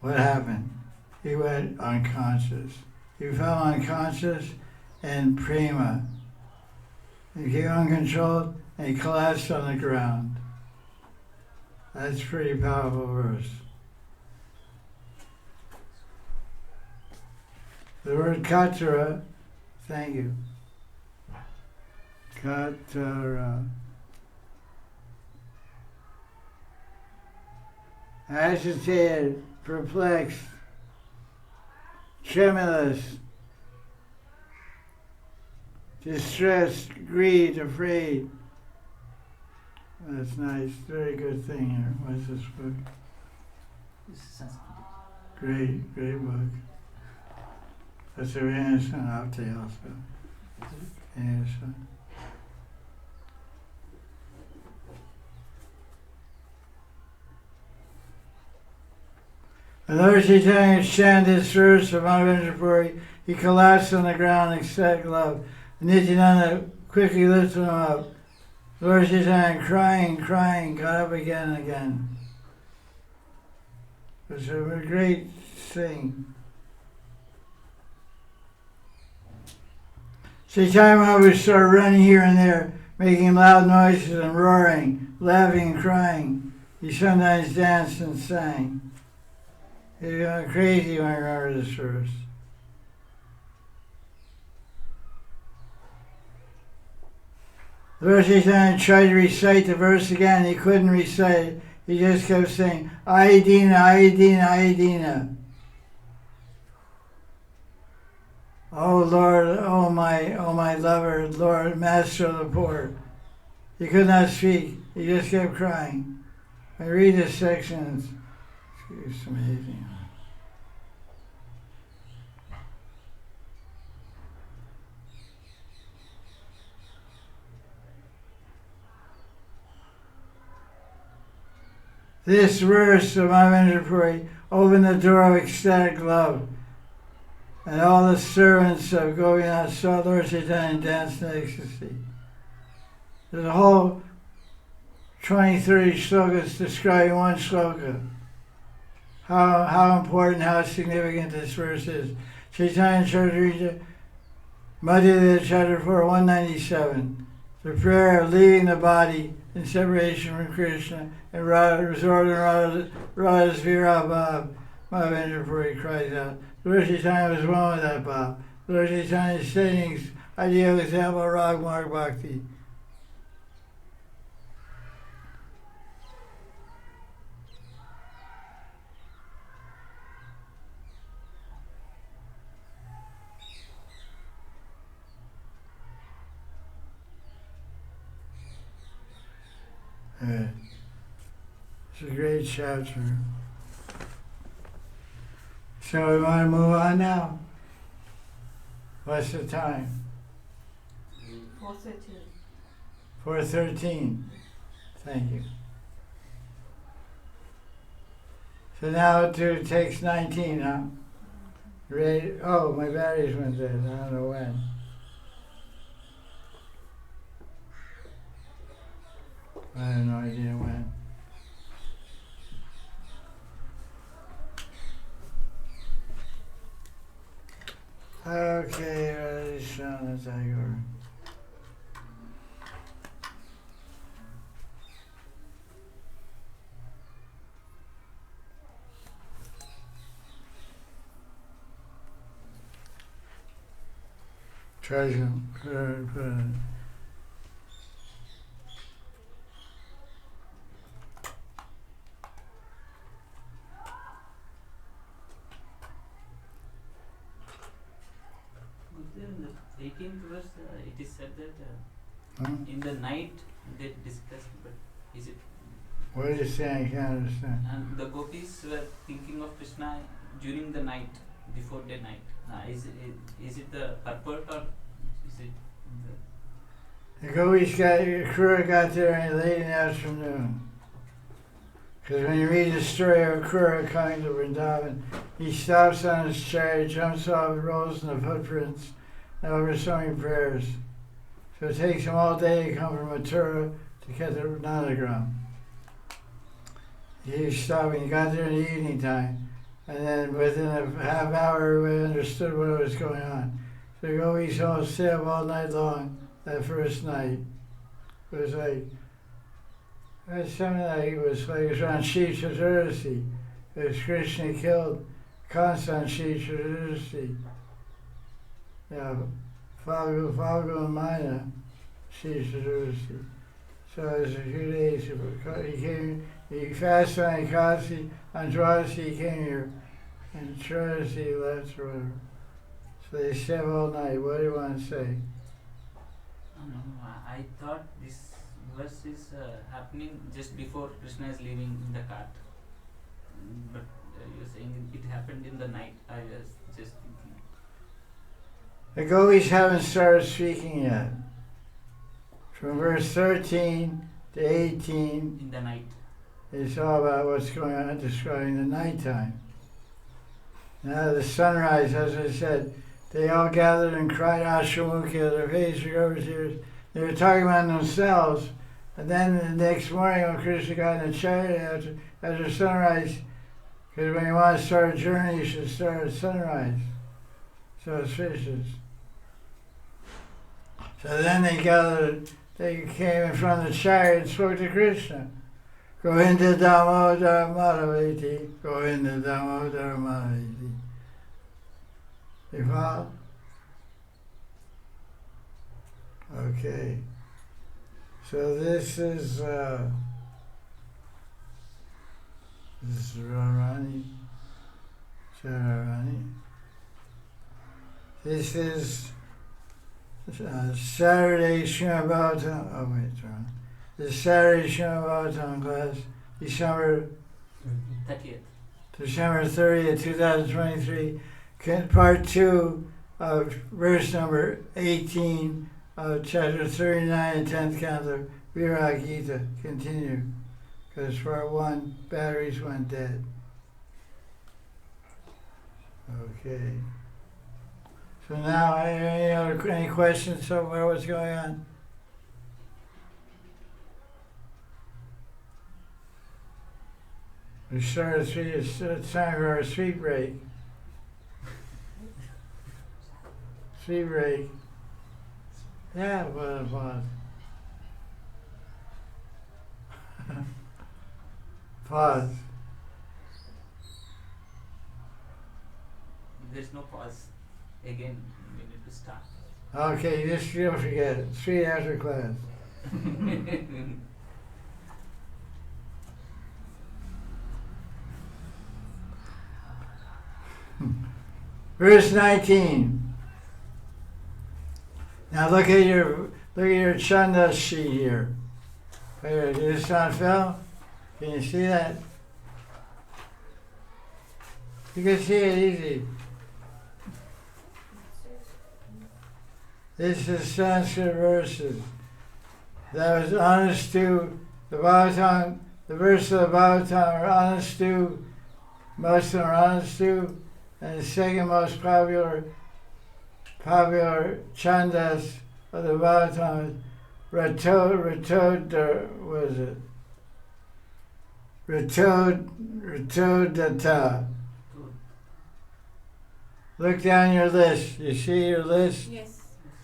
what happened? He went unconscious. He fell unconscious and prema. He became uncontrolled and he collapsed on the ground. That's a pretty powerful verse. The word katara, thank you. Katara. Agitated, perplexed, tremulous, distressed, grieved, afraid. That's nice. Very good thing here. What's this book? This is Sanskrit. Great, great book. That's a very innocent update also. Innocent. The Lord Chaitanya chanted this verse of Maharaj. He collapsed on the ground in ecstatic love. Nityananda quickly lifted him up. The Lord Chaitanya, crying, got up again and again. It was a great thing. Chaitanya Mahaprabhu started running here and there, making loud noises and roaring, laughing and crying. He sometimes danced and sang. He went crazy when I remember this verse. The Lord Chaitanya tried to recite the verse again. He couldn't recite it. He just kept saying, Ayadina, Ayadina, Ayadina. Oh Lord, oh my lover, Lord, master of the poor. He could not speak. He just kept crying. I read this section. It's amazing. This verse of Mahanidhi opened the door of ecstatic love, and all the servants of Govinath saw Lord Chaitanya dance in ecstasy. There's a whole 20-30 slokas describing one sloka. How important, how significant this verse is. Chaitanya Charitamrita, Madhya Chapter 4, 197. The prayer of leaving the body in separation from Krishna and resort in Radha's Viraha Bhav. Mahavendra cries out. Lord Chaitanya was one with that Bhav. Lord Chaitanya's sayings, ideal example, Rag Marg Bhakti. It's a great chapter. So we want to move on now. What's the time? 4:13. 4:13. Thank you. So now to text 19, huh? Ready? Oh, my batteries went dead. I don't know when. I have no idea when. Okay, Radhishana Tagore. Treasure. In the 18th verse, it is said that Huh? in the night they discussed, but is it? What are you saying? I can't understand. And the gopis were thinking of Krishna during the night, before the night. Is it the purport or is it? The Krura got there late in the afternoon. Because when you read the story of Krura coming to Vrindavan, he stops on his chariot, jumps off, rolls in the footprints, and over so many prayers. So it takes him all day to come from Mathura to get to Nandagram. He stopped, he got there in the evening time, and then within a half hour we understood what was going on. So the gopis all stay up all night long that first night. It was like, something like it was around Shiv Chaturasi. It was Krishna killed Kansa on Shiv Chaturasi. Yeah, Falgu and Mina, Shiv Chaturasi. So it was a few days. He came, he fasted on Kasi, on Dwasi he came here, and Chaturasi he left or whatever. So they stayed up all night. What do you want to say? No, I thought this verse is happening just before Krishna is leaving in the cart. But you're saying it happened in the night. I was just thinking. The gopis haven't started speaking yet. From verse 13 to 18, In the night. it's all about what's going on, describing the nighttime. Now the sunrise, as I said, they all gathered and cried Ashamukha, their faces were over tears. They were talking about themselves. And then the next morning when Krishna got in the chariot after sunrise, because when you want to start a journey, you should start at sunrise. So it's fishes. So then they gathered, they came in front of the chariot and spoke to Krishna. Govinda Damodar Madhaviti, Govinda Damodar Madhaviti. You follow? Okay. So this is Radharani, Radharani. This is Saturday Srimad Bhagavatam. Oh wait, wrong. This is Saturday Srimad Bhagavatam class, December 30th, 2023. Part 2 of verse number 18 of chapter 39 and 10th Canto, Viraha Gita. Continue, because part 1, batteries went dead. Okay. So now, any questions so far? What's going on? We started it's time for our sweet break. Sweet break. Yeah, what it was. Pause. There's no pause. Again, we need to start. Okay, just don't forget it. Sweet after class. Verse 19. Now look at your chanda sheet here. Did this not fell? Can you see that? You can see it easy. This is Sanskrit verses. That was honest to the Bhagavatam. The verses of the Bhagavatam are honest to, most of them are honest to, and the second most popular chandas of the Bhagavatam is Ratodata. Look down your list. You see your list? Yes.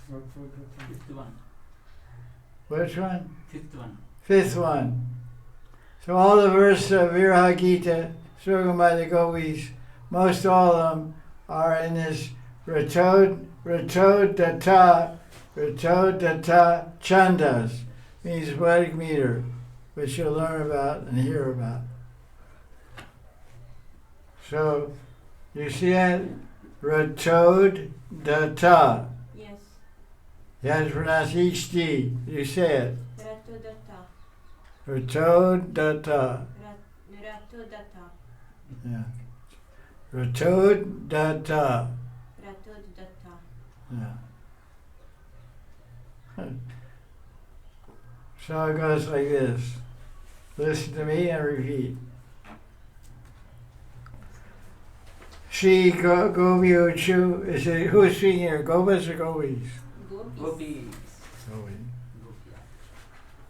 Fifth one. Which one? Fifth one. Fifth one. So all the verses of Viraha Gita spoken by the gopis, most all of them are in this Ratodata chandas, means Vedic meter, which you'll learn about and hear about. So, you see that? Ratodata. Yes. You have to pronounce each D. You say it. Ratodata. Ratodata. Ratodata. Yeah. Ratodata. Ratodata. Yeah. So it goes like this. Listen to me and repeat. Shri Gopi Uchu. Is it who's speaking here? Gopas or Gopis? Gopis. Gopis.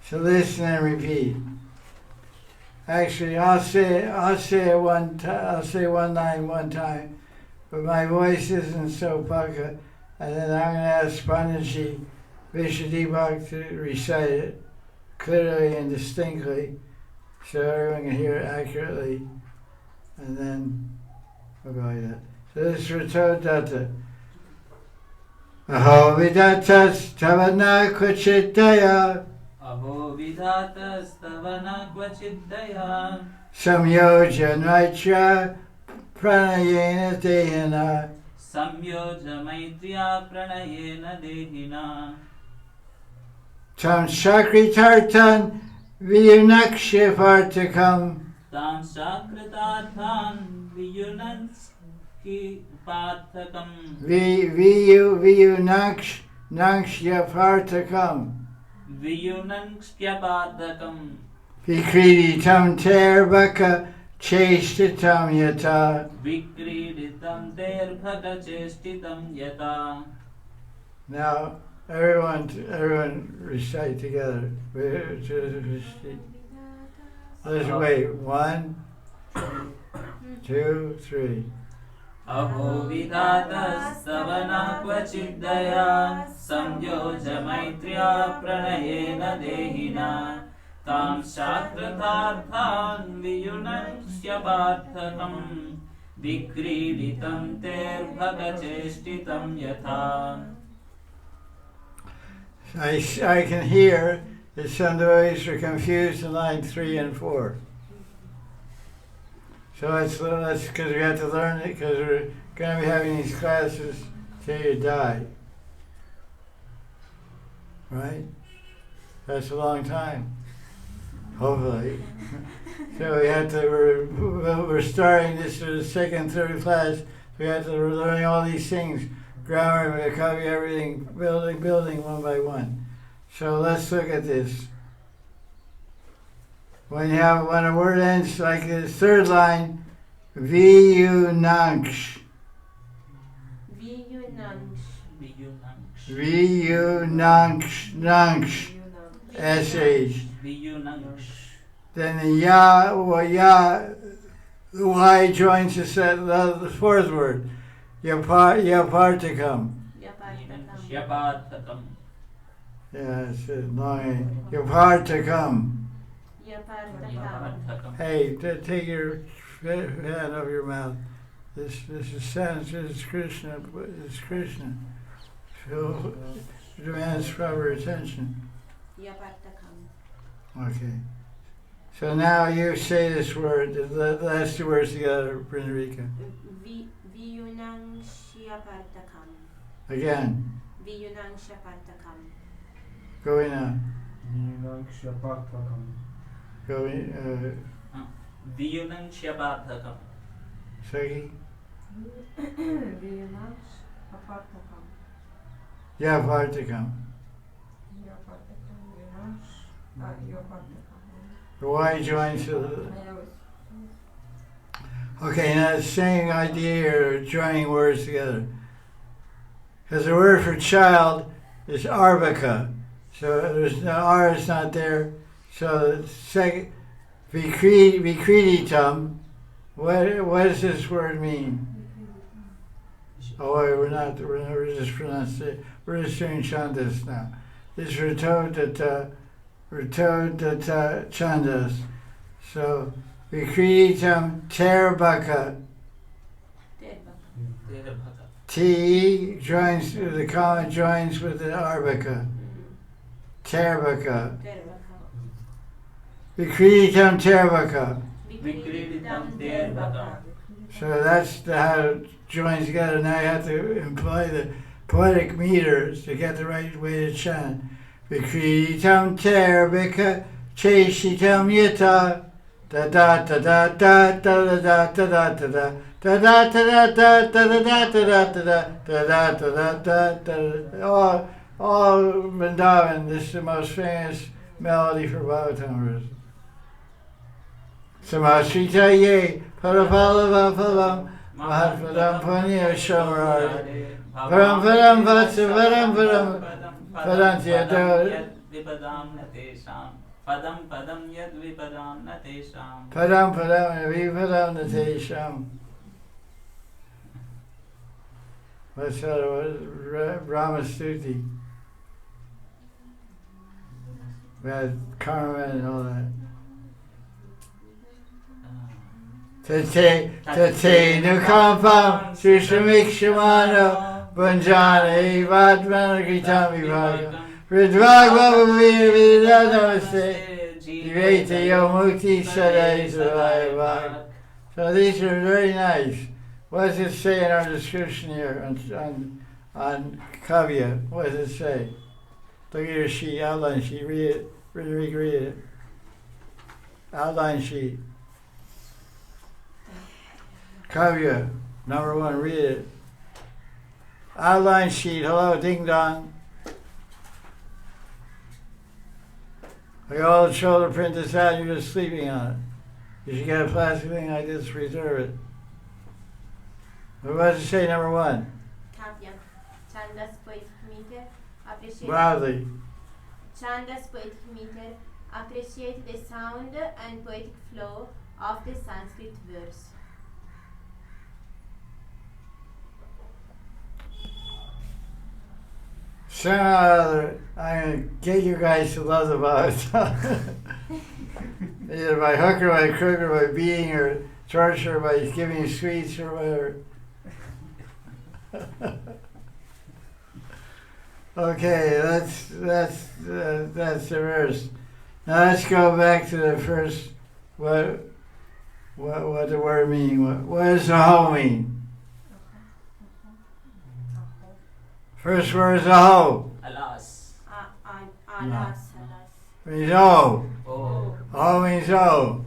So listen and repeat. Actually, I'll say one line one time, but my voice isn't so pucka, and then I'm going to ask Panditji Vishadibhak to recite it clearly and distinctly so everyone can hear it accurately, and then we'll go like that. So this is Rato Datta. Aho vidatas tavana kvachitaya Abo vidatas tavana kvachiddaya samyoja naitra pranayena dehana samyoja maitriya pranayena dehina tam shakritartan viyunakshivartakam tam sakritarthan viyunanski parthakam viyunakshivartakam viyunanskya parthakam vikriditam terbaka cheshtitam yata. vikriditam terbhaka chestitam yata. Now, everyone recite together. Let's wait. 1, 2, 3. Aho vidatas tavana kvachiddaya samyoja maitriya pranayena dehina tam shakratharthan viyunaksya parthakam vikriditam terbhaka chestitam yatha. I can hear that some devotees are confused in line 3 and 4. So that's because we have to learn it, because we're going to be having these classes till you die. Right? That's a long time. Hopefully. So we have to, we're starting this for the second, third class. We have to, we're learning all these things. Grammar, we copy everything, building one by one. So let's look at this. When a word ends like this, third line, viyunaksh. Viyunaksh, naksh, sh. Then the ya, the y joins the fourth word, yapartakam. Yaparthakam. Yeah, it's long. Yapartakam. Hey, take your hand over your mouth. This is Sanskrit. It's Krishna. It's Krishna. So demands proper attention. Okay. So now you say this word. The last two words together, Brindavika. Again. Go in. Viyunaksya parthakam. Go in. Viyunanksya parthakam. Sagi. Apartakam. Yapartakam. The Y joins to the... Okay, now the same idea or joining words together. Because the word for child is arbaka. So there's no R is not there. So the second vikriditam, what does this word mean? Oh wait, we're just pronouncing it. We're just doing chandas now. This is Rato Datta chandas. So vikriditam terbaka. T joins, the comma joins with the arbaka. Terbaka. Vikriditam terbaka. Vikriditam terbhaka. So that's how it joins together. Now you have to employ the poetic meters to get the right way to chant. Vikriditam terbaka cheshitam yata. Da da da da da da da da da da da. Da da da da da da da da da da da da. All Vrindavan. This is the most famous melody for Bhagavatam. Samashrita ye parapalava phalam mahatpadam punya shomarad param param vatsa param param padantyado Padam padam yad vipadam natesham. padam padam vipadam natesham. What's that? Brahma Stuti. We had karma and all that. Tate nukampam sushamikshamano bunjana vatmana gitami bhaga ridvag bhavavir vidadavaste divete yomukti sadai savayavag. So these are very nice. What does it say in our description here on Kavya? What does it say? Look at your sheet, outline sheet. Read it. Read it. Outline sheet. Kavya, number 1, read it. Outline sheet, hello, ding dong. We all shoulder print this out and you're just sleeping on it. You should get a plastic thing like this, preserve it. What does it say, number 1? Kavya. Chandas poetic meter. Appreciate. Loudly. Chandas poetic meter. Appreciate the sound and poetic flow of the Sanskrit verse. Somehow or other, I'm going to get you guys to love the Bhagavatam. Either by hook or by crook or by beating or torture or by giving you sweets or whatever. Okay, that's the verse. Now let's go back to the first. What the word mean? What does the whole mean? First word is aho. Alas. Alas. Means oh. Oh. Aho means oh.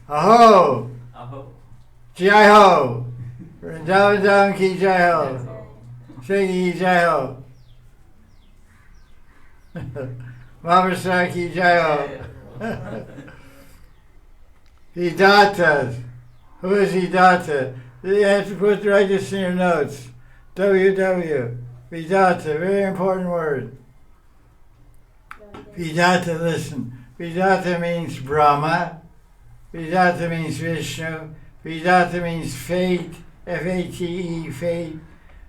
Aho. Aho. Jai ho. Vrindavan Dham ki jai ho. Sing ki jai ho. Maharaj ki jai ho. Hidatas. Who is Hidata? You have to write this in your notes. WW. Vidata, very important word. Vidata, listen. Vidata means Brahma. Vidata means Vishnu. Vidata means fate. F-A-T-E, fate.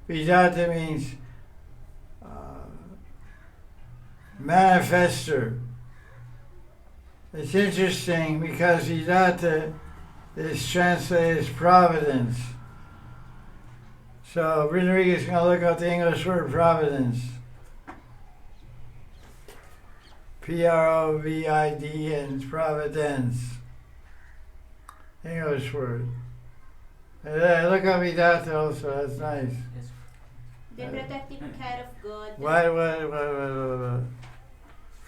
Vidata means manifester. It's interesting because Vidata is translated as providence. So Rodriguez is going to look up the English word providence. P-R-O-V-I-D-N, providence. English word. Look up Vidata also, that's nice. Yes. The protective care of God. What?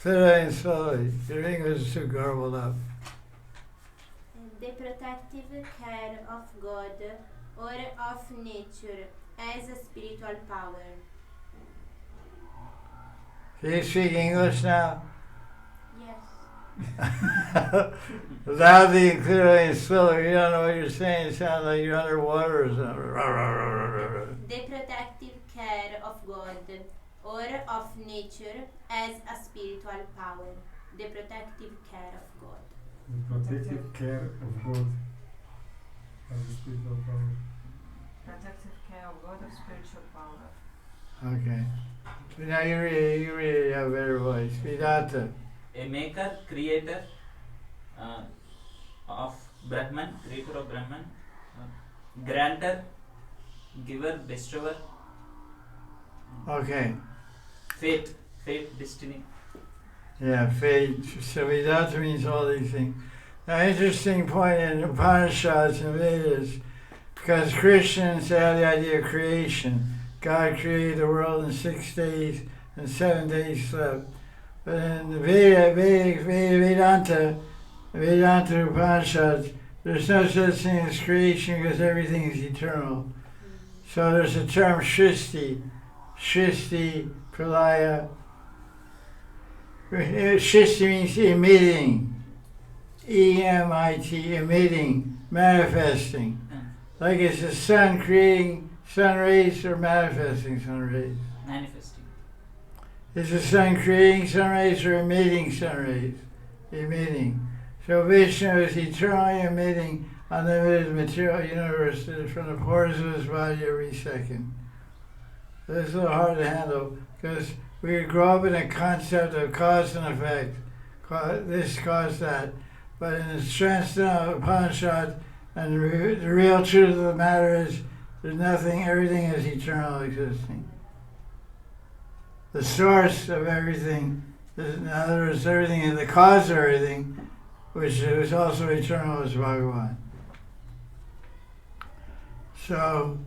Clear and slowly. Your English is too garbled up. The protective care of God or of nature as a spiritual power. Can you speak English now? Yes. Loudly and clearly and slowly. You don't know what you're saying. It sounds like you're underwater or something. The protective care of God or of nature as a spiritual power. The protective care of God. The protective care of God as a spiritual power. Protective care of God of spiritual power. Okay. So now you really have a better voice. Vidata. A maker, creator of Brahman, creator of Brahman, granter, giver, bestower, Okay. fate, destiny. Yeah, fate. So Vidata means all these things. Now, interesting point in Upanishads and Vedas, because Christians have the idea of creation. God created the world in 6 days and 7 days slept. But in the Vedanta Upanishads, there's no such thing as creation because everything is eternal. So there's a term Shristi, Pralaya. Shristi means emitting, E-M-I-T, emitting, manifesting. Like it's the sun creating sun rays or manifesting sun rays. Manifesting. Is the sun creating sun rays or emitting sun rays? Emitting. So Vishnu is eternally emitting unlimited material universe from the pores of his body every second. This is a little hard to handle because we grow up in a concept of cause and effect. This caused that. But in the Transcendental Upanishad, and the real truth of the matter is there's nothing, everything is eternal existing. The source of everything, in other words, everything is the cause of everything, which is also eternal, is Bhagavan. So,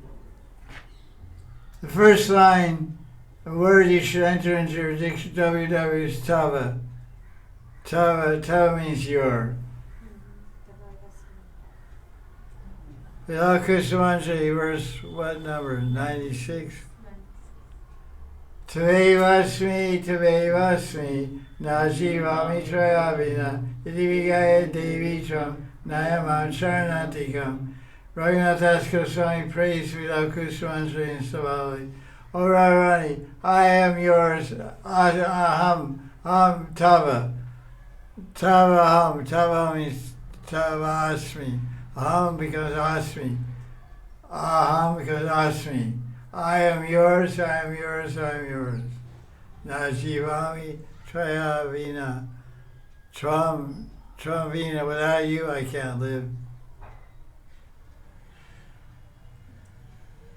the first line, the word you should enter into your dictionary is Tava. Tava means your. Viraha Kusumanjali, verse what number? 96. Tavevasmi, Najivami Trayavina, Idivigaya Devicham, Nayamam Charanantikam. Raghunath Das Goswami praised Viraha Kusumanjali in Savali. O Radharani, I am yours, aham Tava. Tava aham, Tava means Tava Asmi. Aham because Asmi. Aham because Asmi. I am yours, I am yours, I am yours. Najivami Traya Vina. Tram Vina, without you I can't live.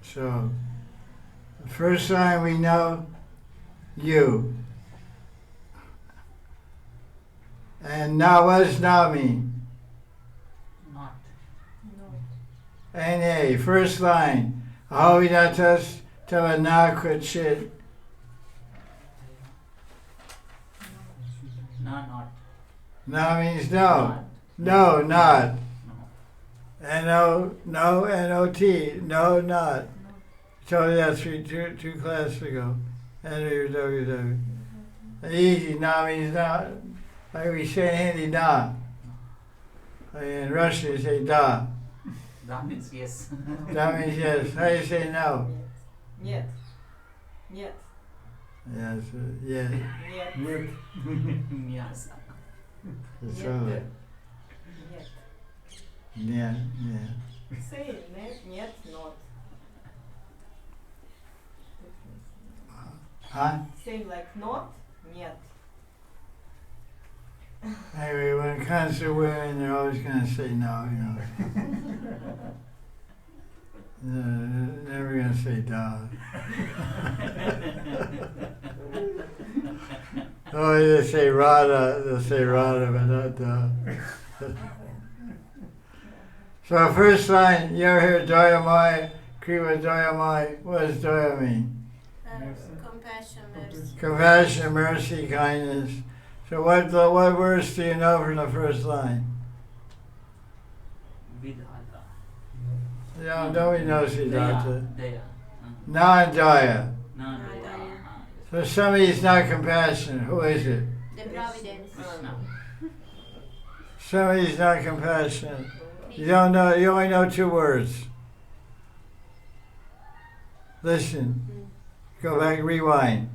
So, the first time we know you. And now what does now mean? Not. N.A. First line. Ahavidatas tava na kuchit. No, not. Na means no. Not. No, not. No. N-O, no, N-O-T. No, not. Told you that two classes ago. Enter your WW. Easy, na means not. Like we say in Hindi, na. In Russian, you say da. That means yes. That means yes. How do you say no? Нет. Нет. Yes, yes. Нет. Нет. Yes. That's Нет. right. Нет. Yeah, yeah. Say нет, нет, not. Huh? Same like not, нет. Anyway, when it comes to women, they're always going to say no, you know. Never going to say da. Oh, they say Radha, they'll say Radha, but not da. So first line, you ever hear Doyamai, Kriva Doyamai? What does Doya mean? Compassion, mercy. Compassion, mercy, kindness. So what words do you know from the first line? Vidhata. Yeah, nobody knows Siddhartha. Daya. Na and Daya. No, No, Daya. Daya. So somebody's not compassionate. Who is it? The providence. Krishna. Somebody's not compassionate. You don't know. You only know two words. Listen. Go back. Rewind.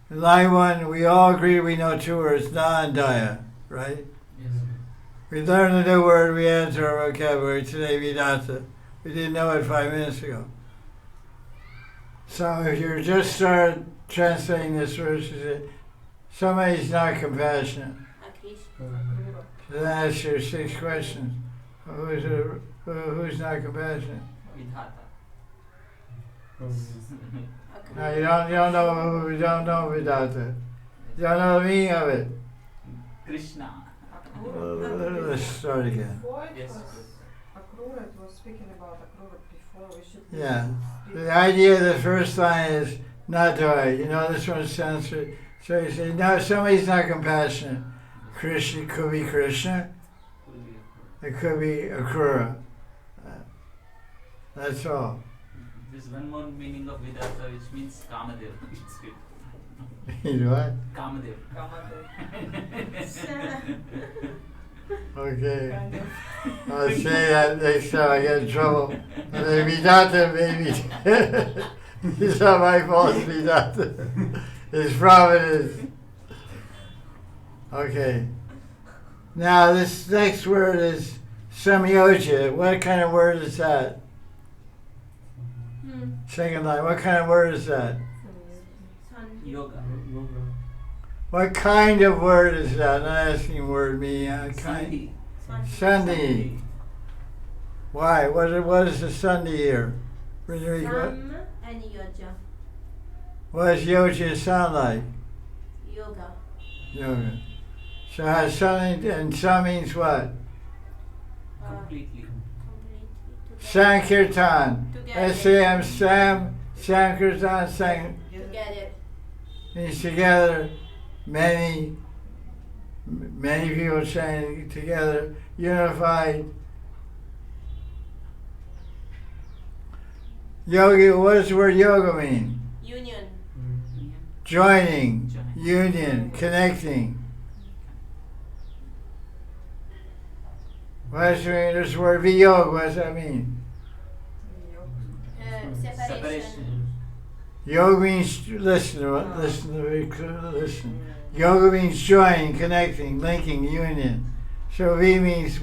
In line one, we all agree we know two words, na and daya, right? Yes. We learn a new word, we add to our vocabulary today, vidata. We didn't know it 5 minutes ago. So if you just started translating this verse, you say, somebody's not compassionate. So that's your 6 questions. Who's not compassionate? Vidhata. No, you don't know vidata. You don't know the meaning of it. Krishna. Let's start again. Before it Yes. was Akrura, it was speaking about Akrura before. We should Yeah. speak- The idea of the first line is not doy. You know this one's Sanskrit. So you say, no, somebody's not compassionate. Krishna, it could be Krishna. It could be Akrura. That's all. There's one more meaning of Vidhata, which means Kamadev. It's good. You know what? Kamadev. Okay. Kind of. I'll say that next time I get in trouble. Maybe Vidata, maybe. It's not my fault, it's Vidata. It's providence. Okay. Now this next word is samyoja. What kind of word is that? Second line. What kind of word is that? Sun. Yoga. Yoga. What kind of word is that? Not asking word meaning. Kind. Sandhi. Sunday. Why? What is the Sunday here? When you read what? Sam and Yoja. What does yoga sound like? Yoga. Yoga. So has something, and some means what? Completely. Completely together. Sankirtan. Together. S-A-M, Sam, Sankirtan, Sank Together. means together. Many people saying together, unified. Yoga, what does the word yoga mean? Union. Joining, Joining. union, connecting. What does it mean? This word viyoga, what does that mean? Separation. Separation. Yoga means, listen. Yoga means joining, connecting, linking, union. So V means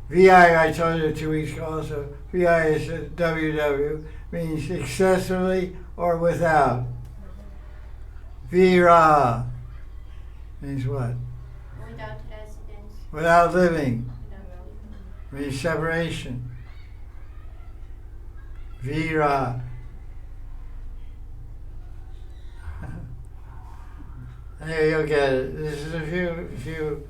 VI, I told you 2 weeks ago also. VI is WW, means excessively or without. Viraha means what? Without residence. Without living, Without means separation. Viraha. Anyway, you'll get it. This is if you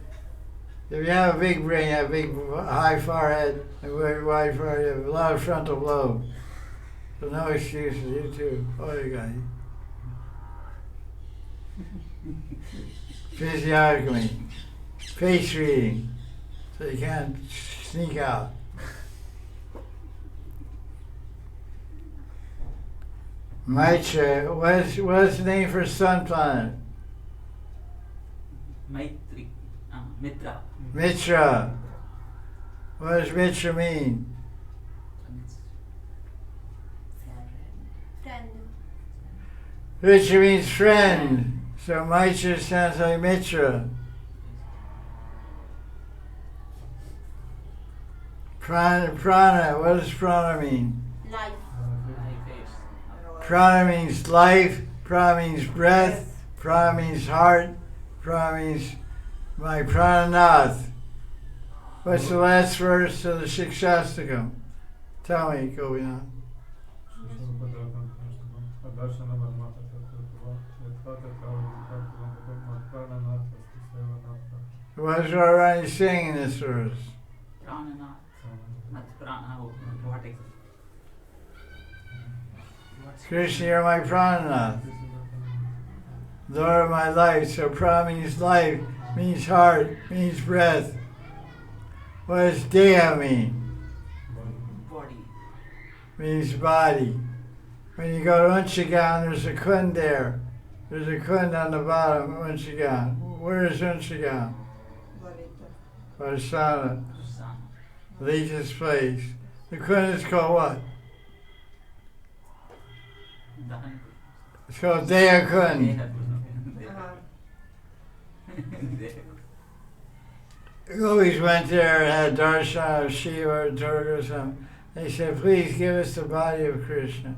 have a big brain, you have a big high forehead, and very wide forehead, you have a lot of frontal lobe. So no excuses, you too. Oh, you got it. Physiognomy, face reading, so you can't sneak out. Maitra, what's the name for sun planet? Maitri. Mitra. Mitra. What does Mitra mean? friend. Mitra means friend. So Maitra sounds like Mitra. Prana, what does prana mean? Life. Prana means life, prana means breath, prana means heart, prana means my prananath. What's the last verse of the Shikshastakam? Tell me, Govina. What's Rarani saying in this verse? Prananath. Not prana. What exactly? Krishna, you're my prananath, Lord of my life. So prana means life, means heart, means breath. What does deha mean? Body. Means body. When you go to Unchigan, there's a kund there. There's a kund on the bottom of Unchigan. Where is Unchigan? Varsana, Sun. Lita's place. The kund is called what? Dahan. It's called Deha Kund. We always went there and had darshan of Shiva or Durga or something. They said, please give us the body of Krishna.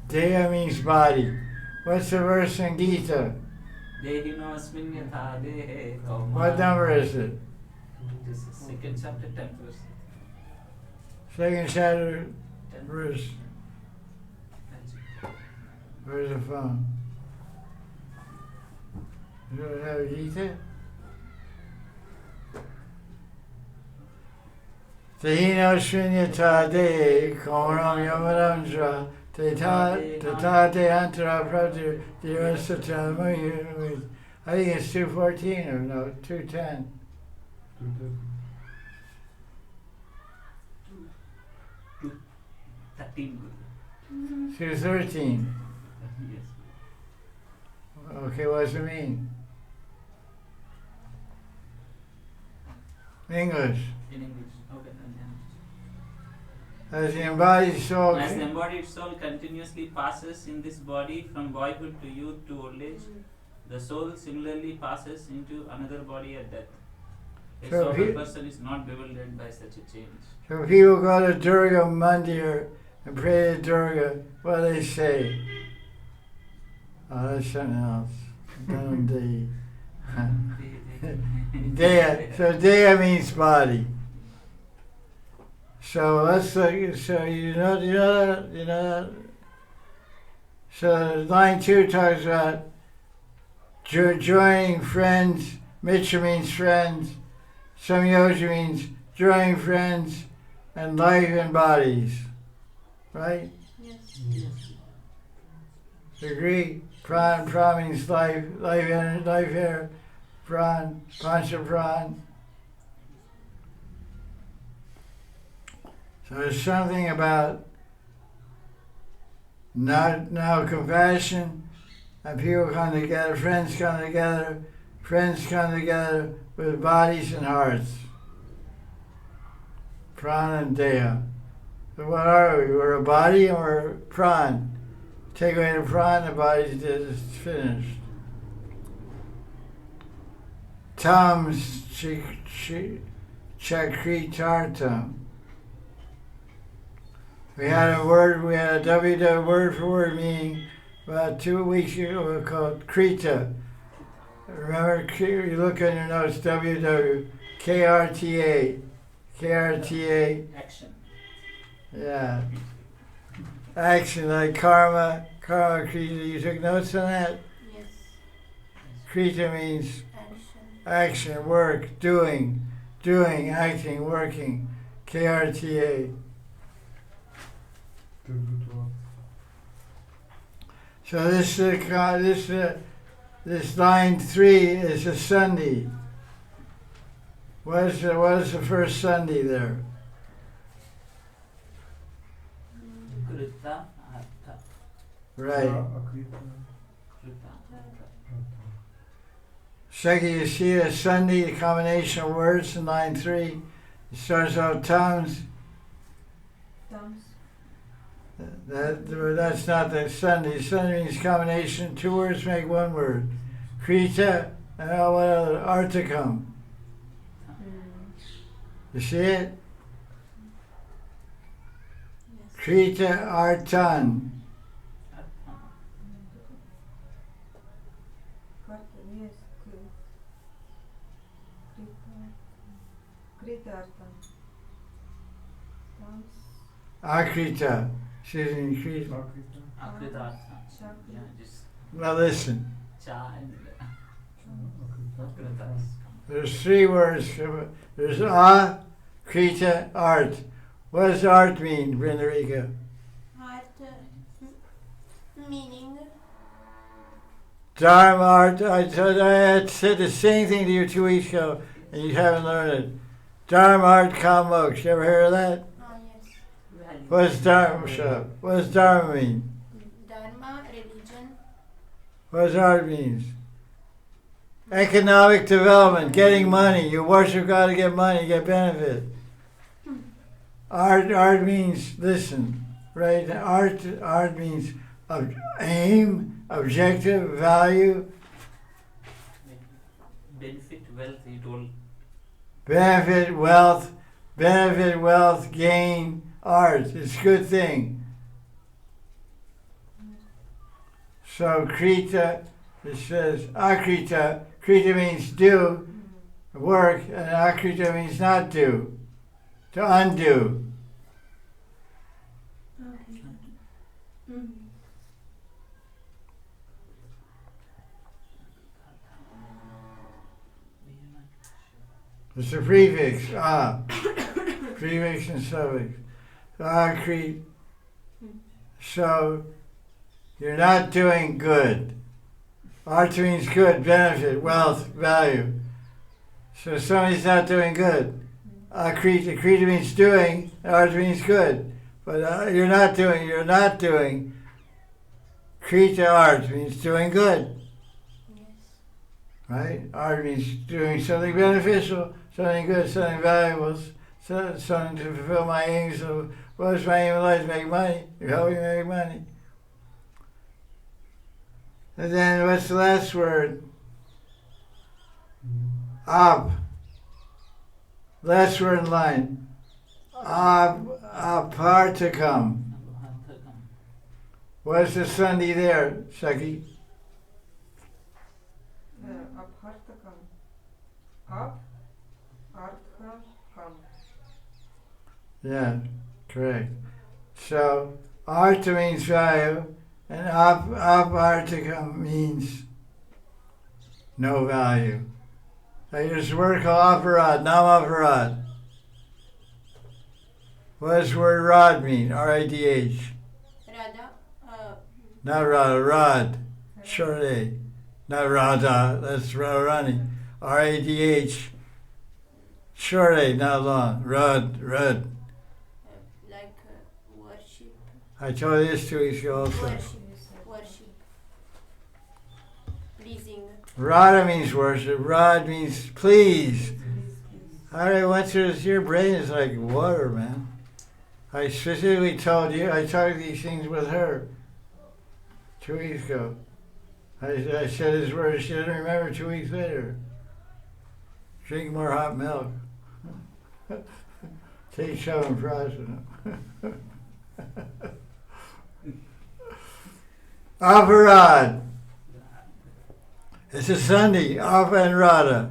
Deha means body. What's the verse in Gita? What number is it? This is second chapter, 10th verse. Second chapter, 10th verse. Where's the phone? You don't have Gita? Tehino Srinyata De Koram Yamadamdra Tata De Antara Prabhu Dirasata. I think it's 214 or no, 210. 13 Guru. 213. Yes. Okay, what does it mean? English. In English. Okay. As the embodied soul. As the embodied soul continuously passes in this body from boyhood to youth to old age, the soul similarly passes into another body at death. A So sober he- person is not bewildered by such a change. So people go to Durga Mandir and pray to Durga. What do they say? Oh, that's something else. Dandi. Deya. So Deya means body. So let's look. So you know that. So line 2 talks about joining friends. Mitra means friends. Samyoja means joining friends and life and bodies. Right? Yes. Agree? Pran means life, life air, pran, pancha pran. So there's something about now compassion, and people come together, friends come together with bodies and hearts. Pran and Deha. So what are we? We're a body and we're pran. Take away the pran, the body's dead, it's finished. Tams chakritartam. We had a word for word meaning about 2 weeks ago called Krita. Remember, you look on your notes, WW, KRTA. Action. Yeah. Action, like karma, Krita. You took notes on that? Yes. Krita means Action. action, work, doing, acting, working. KRTA. To do what? So this line 3 is a Sunday. What is the first Sunday there? Krita, Artha. Right. Akrita. Krita, Artha. Second, you see a Sunday, the combination of words in line 3. It starts out tongues. Thumbs. That's not the Sunday. Sunday means combination. 2 words make 1 word. Krita and what other? Artikam. You see it? Yes. Krita Artan. Artha. Yes. Kritartam. Thumbs. Akrita. She's in Krita. Akrita. Akrita, Artha. Chakra. Yeah, just Now listen. cha and Akrita. Akrita. There's 3 words. There's Krita, art. What does art mean, Brindarika? Art. Meaning. Dharma art. I had said the same thing to you 2 weeks ago, and you haven't learned it. Dharma art kamoks. You ever heard of that? Oh yes. What does Dharma? Shut up. What does Dharma mean? Dharma, religion. What does art mean? Economic development, getting money. You worship God to get money, get benefit. Art means listen, right? Art means aim, objective, value, Benefit, wealth, he told. benefit, wealth, gain, art. It's a good thing. So Krita, it says Akrita. Krita means do, work, and Akrita means not do, to undo. Okay. It's a prefix, prefix and suffix. Akrit. So you're not doing good. Art means good, benefit, wealth, value. So somebody's not doing good. Krita means doing, art means good. But you're not doing. Krita art means doing good. Yes. Right? Art means doing something beneficial, something good, something valuable, something to fulfill my aims. So what is my aim in life? Make money. You're helping me make money. And then what's the last word? Up. last word in line. Apartakam. What's the Sunday there, Saki? Abhartakam. Ab, Artha, Kam. Yeah, correct. So, artha means value, and apartakam means no value. There's a word called aparad, namaparad. What does the word rod mean? R-I-D-H. Radha, Not Radha, Rod. Short A. Not Radha, that's Radharani. R-A-D-H. Short A, not long. Rod. like worship. I told you this 2 weeks ago also. Worship. Pleasing. Radha means worship. Rod means please. I went through this. Your brain is like water, man. I specifically told you, I talked these things with her 2 weeks ago. I said his words, she didn't remember 2 weeks later. Drink more hot milk. Take Chyawanprash. Aparad. It's a Sunday. Apa and Radha.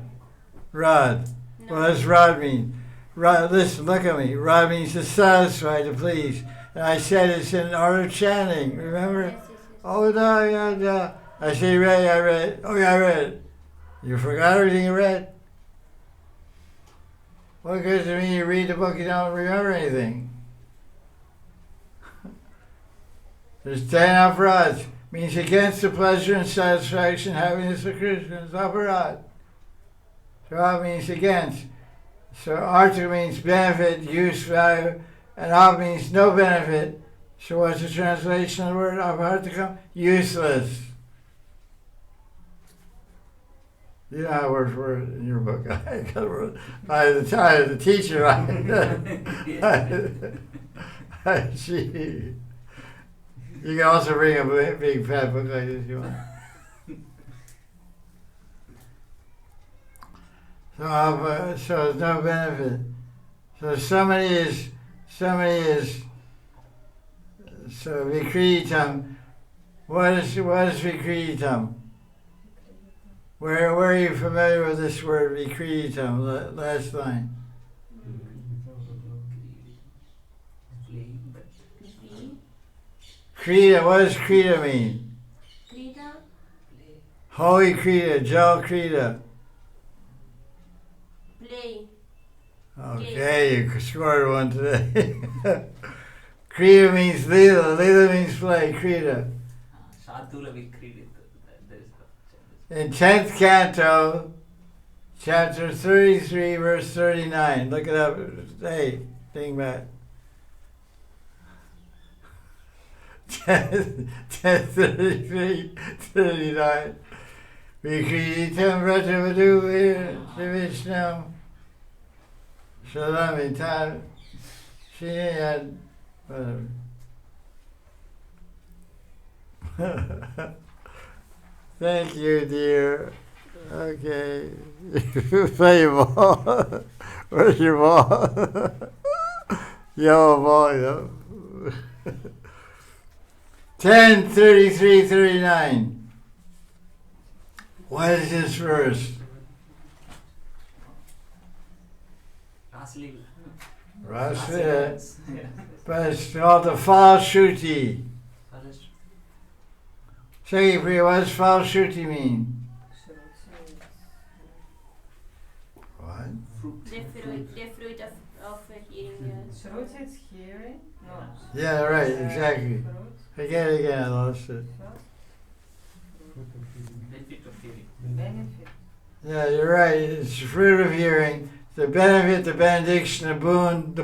Rod. No. What does Rod mean? Rod, listen, look at me. Rod means to satisfy, to please. And I said it's in art of chanting. Remember? Yes. Oh, no, yeah. I said, you read it? I read it. Oh, yeah, I read it. You forgot everything you read? What good does it mean you read the book, you don't remember anything? There's 10 aparad. Means against the pleasure and satisfaction, happiness of Krishna. It's aparad. So Ab means against. So Artha means benefit, use, value, and Ab means no benefit. So what's the translation of the word Abhartakam? Useless. You know how word for word in your book. I got word. By the time of the teacher, you can also bring a big fat book like this if you want. So there's no benefit. So somebody is so vikritam. What is vikritam? Where are you familiar with this word vikritam? Last line. Krita. What does krita mean? Krida. Holy krita, Jal krita. Play. Okay, you scored one today. Krita means lila. Lila means play. Krita. Shadula Vikridit. In 10th Canto, chapter 33, verse 39. Look it up. Hey, think back. 10:33, 39. Vikritam Vrajavadu Vishnu. Shalamitam. She had whatever. Thank you, dear. Okay. Play your ball. Where's your ball? Yellow ball, yo. 10:33-39. What is this verse? Rasli. But it's called the Falshuti. Say, Priya, what does Falshuti mean? What? The fruit of hearing. Shruti is hearing? No. Yeah, right, exactly. Again, I lost it. Benefit. Yeah, you're right. It's the fruit of hearing, the benefit, the benediction, the boon, the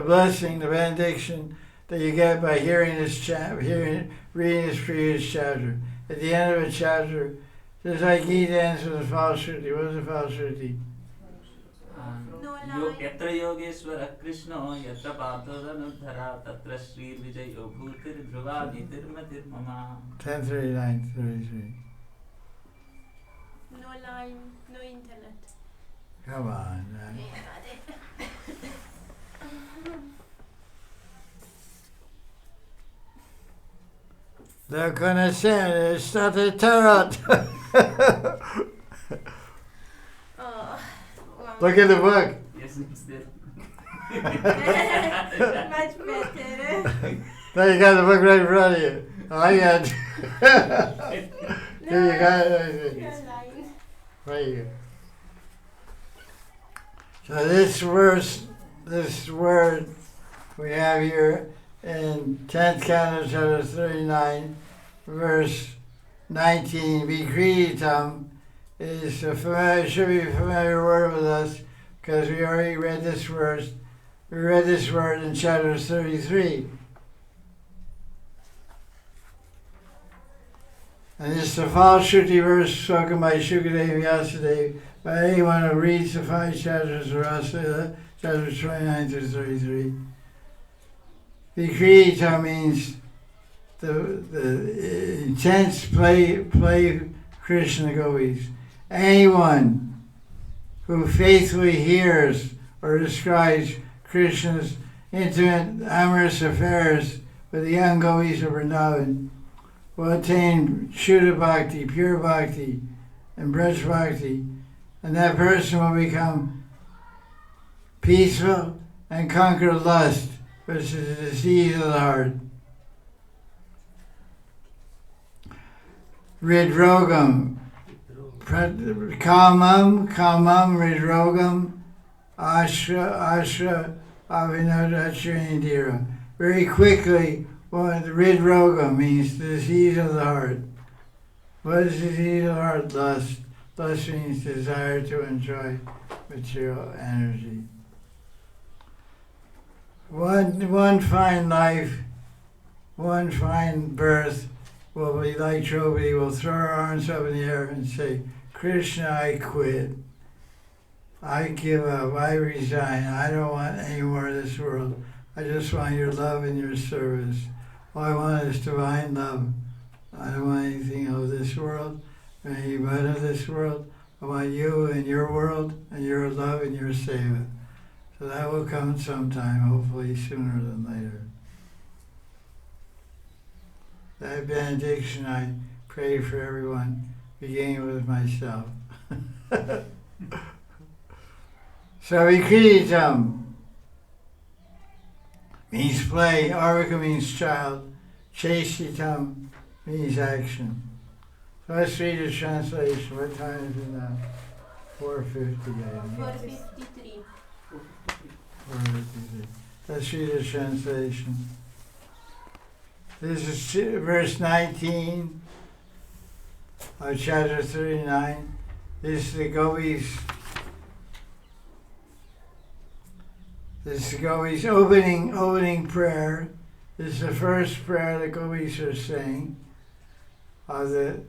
blessing, the benediction that you get by hearing this reading this previous chapter. At the end of a chapter, just like Gita ends with a Falshuti. What is a Falshuti? यत्र योगेश्वर कृष्णो यत्र पार्थोदनुद्धरा तत्र श्रीर्विजयो भूतिर्ध्रुवा नीतिर्मतिर्मम 10:39-33. No line, no internet. Come on. Man. They're gonna say it's not a tarot. Oh, wow. Look at the book. Yes, it's there. Much better. Now you got the book right in front of you. I got. Here you got it. You're lying. Right here. So this verse, this word we have here in 10th Canto, chapter 39, verse 19, Vikritam, is a familiar, should be a familiar word with us because we already read this verse. We read this word in chapter 33. And this is the false Shruti verse spoken by Shukadeva Vyasadeva by anyone who reads the 5 chapters of Rasa, chapters 29 to 33. Vikrita means the intense play Krishna Gopis. Anyone who faithfully hears or describes Krishna's intimate amorous affairs with the young Gopis of Vrindavan will attain Shuddha Bhakti, pure Bhakti, and Braj Bhakti, and that person will become peaceful and conquer lust, which is a disease of the heart. Ridrogam, kamam, ridrogam, ashra, avinodacharindira. Very quickly, well, the ridroga means the disease of the heart. What is the disease of the heart? Lust. Lust means desire to enjoy material energy. One fine life, one fine birth will be like Draupadi, will throw her arms up in the air and say, Krishna, I quit. I give up. I resign. I don't want any more of this world. I just want your love and your service. All I want is divine love. I don't want anything of this world, or anybody of this world. I want you and your world, and your love and your seva. So that will come sometime, hopefully sooner than later. That benediction I pray for everyone, beginning with myself. So Vikritam means play, Arvika means child, Chestitam means action. So let's read the translation. What time is it now? 4:50. 453. 4:53. Let's read the translation. This is verse 19 of chapter 39. This is the Gopis. This is the Gopis' opening prayer. This is the first prayer the Gopis are saying of the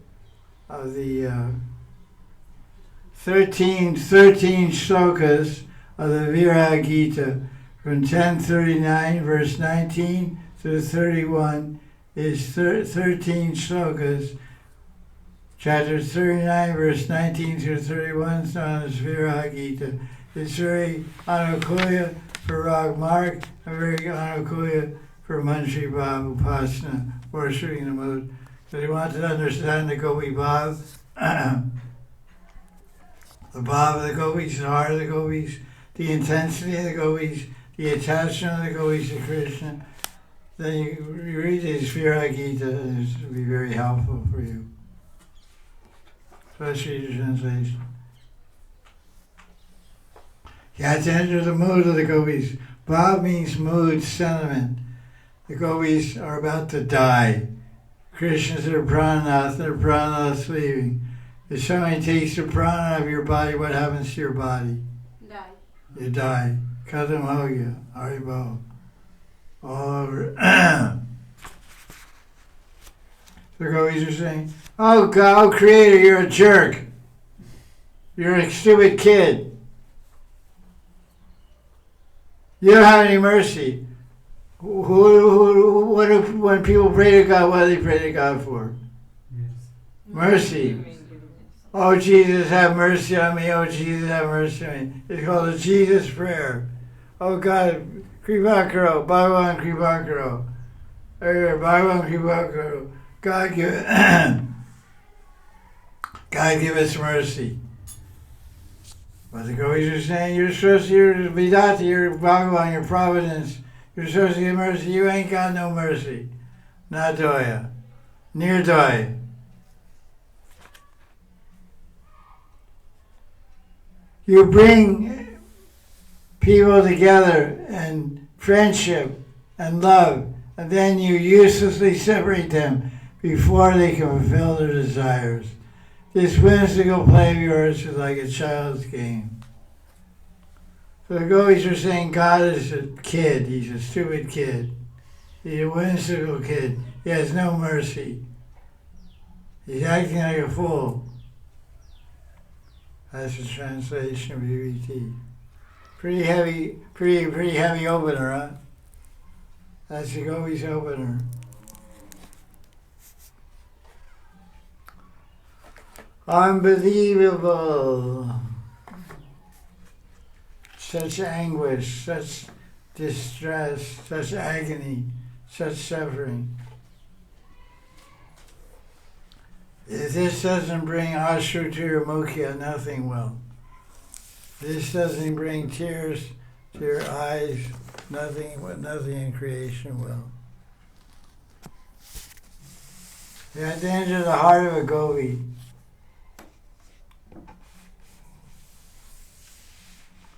13 shlokas of the Viraha Gita from 1039 verse 19 through 31 is 13 shlokas. Chapter 39 verse 19 through 31 is known as Viraha Gita. It's very anukulya for Rag Mark and very anukulya for Manjri Bhav Upasana, worshipping the mood. So you want to understand the Gopi Bhav, the Bhav of the Gopis, the heart of the Gopis, the intensity of the Gopis, the attachment of the Gopis to Krishna, then you read this Viraha Gita and it will be very helpful for you. So let's read the translation. You have to enter the mood of the Gopis. Bhav means mood, sentiment. The Gopis are about to die. Krishna's their pranath leaving. If somebody takes the prana of your body, what happens to your body? Die. You die. Kadam Hogya, Haribol. All over. The Gopis are saying, oh God, oh Creator, you're a jerk. You're a stupid kid. You don't have any mercy. When people pray to God, what do they pray to God for? Yes. Mercy. Oh Jesus, have mercy on me. Oh Jesus, have mercy on me. It's called a Jesus prayer. Oh God, Kripakaro, Bhagavan Kripakaro. Bhagavan Kripakaro. God give us mercy. But the gopis are saying, you're supposed to, you're Vidata, you're Bhagavan, you're Providence. You're supposed to give mercy. You ain't got no mercy. Not doya. Near doya. You bring people together in friendship and love, and then you uselessly separate them before they can fulfill their desires. This whimsical play of yours is like a child's game. So the gopis are saying God is a kid. He's a stupid kid. He's a whimsical kid. He has no mercy. He's acting like a fool. That's the translation of UET. Pretty heavy opener, huh? That's the gopis opener. Unbelievable. Such anguish, such distress, such agony, such suffering. If this doesn't bring ashru to your mukhya, nothing will. This doesn't bring tears to your eyes, nothing in creation will. You have to enter the heart of a gopi.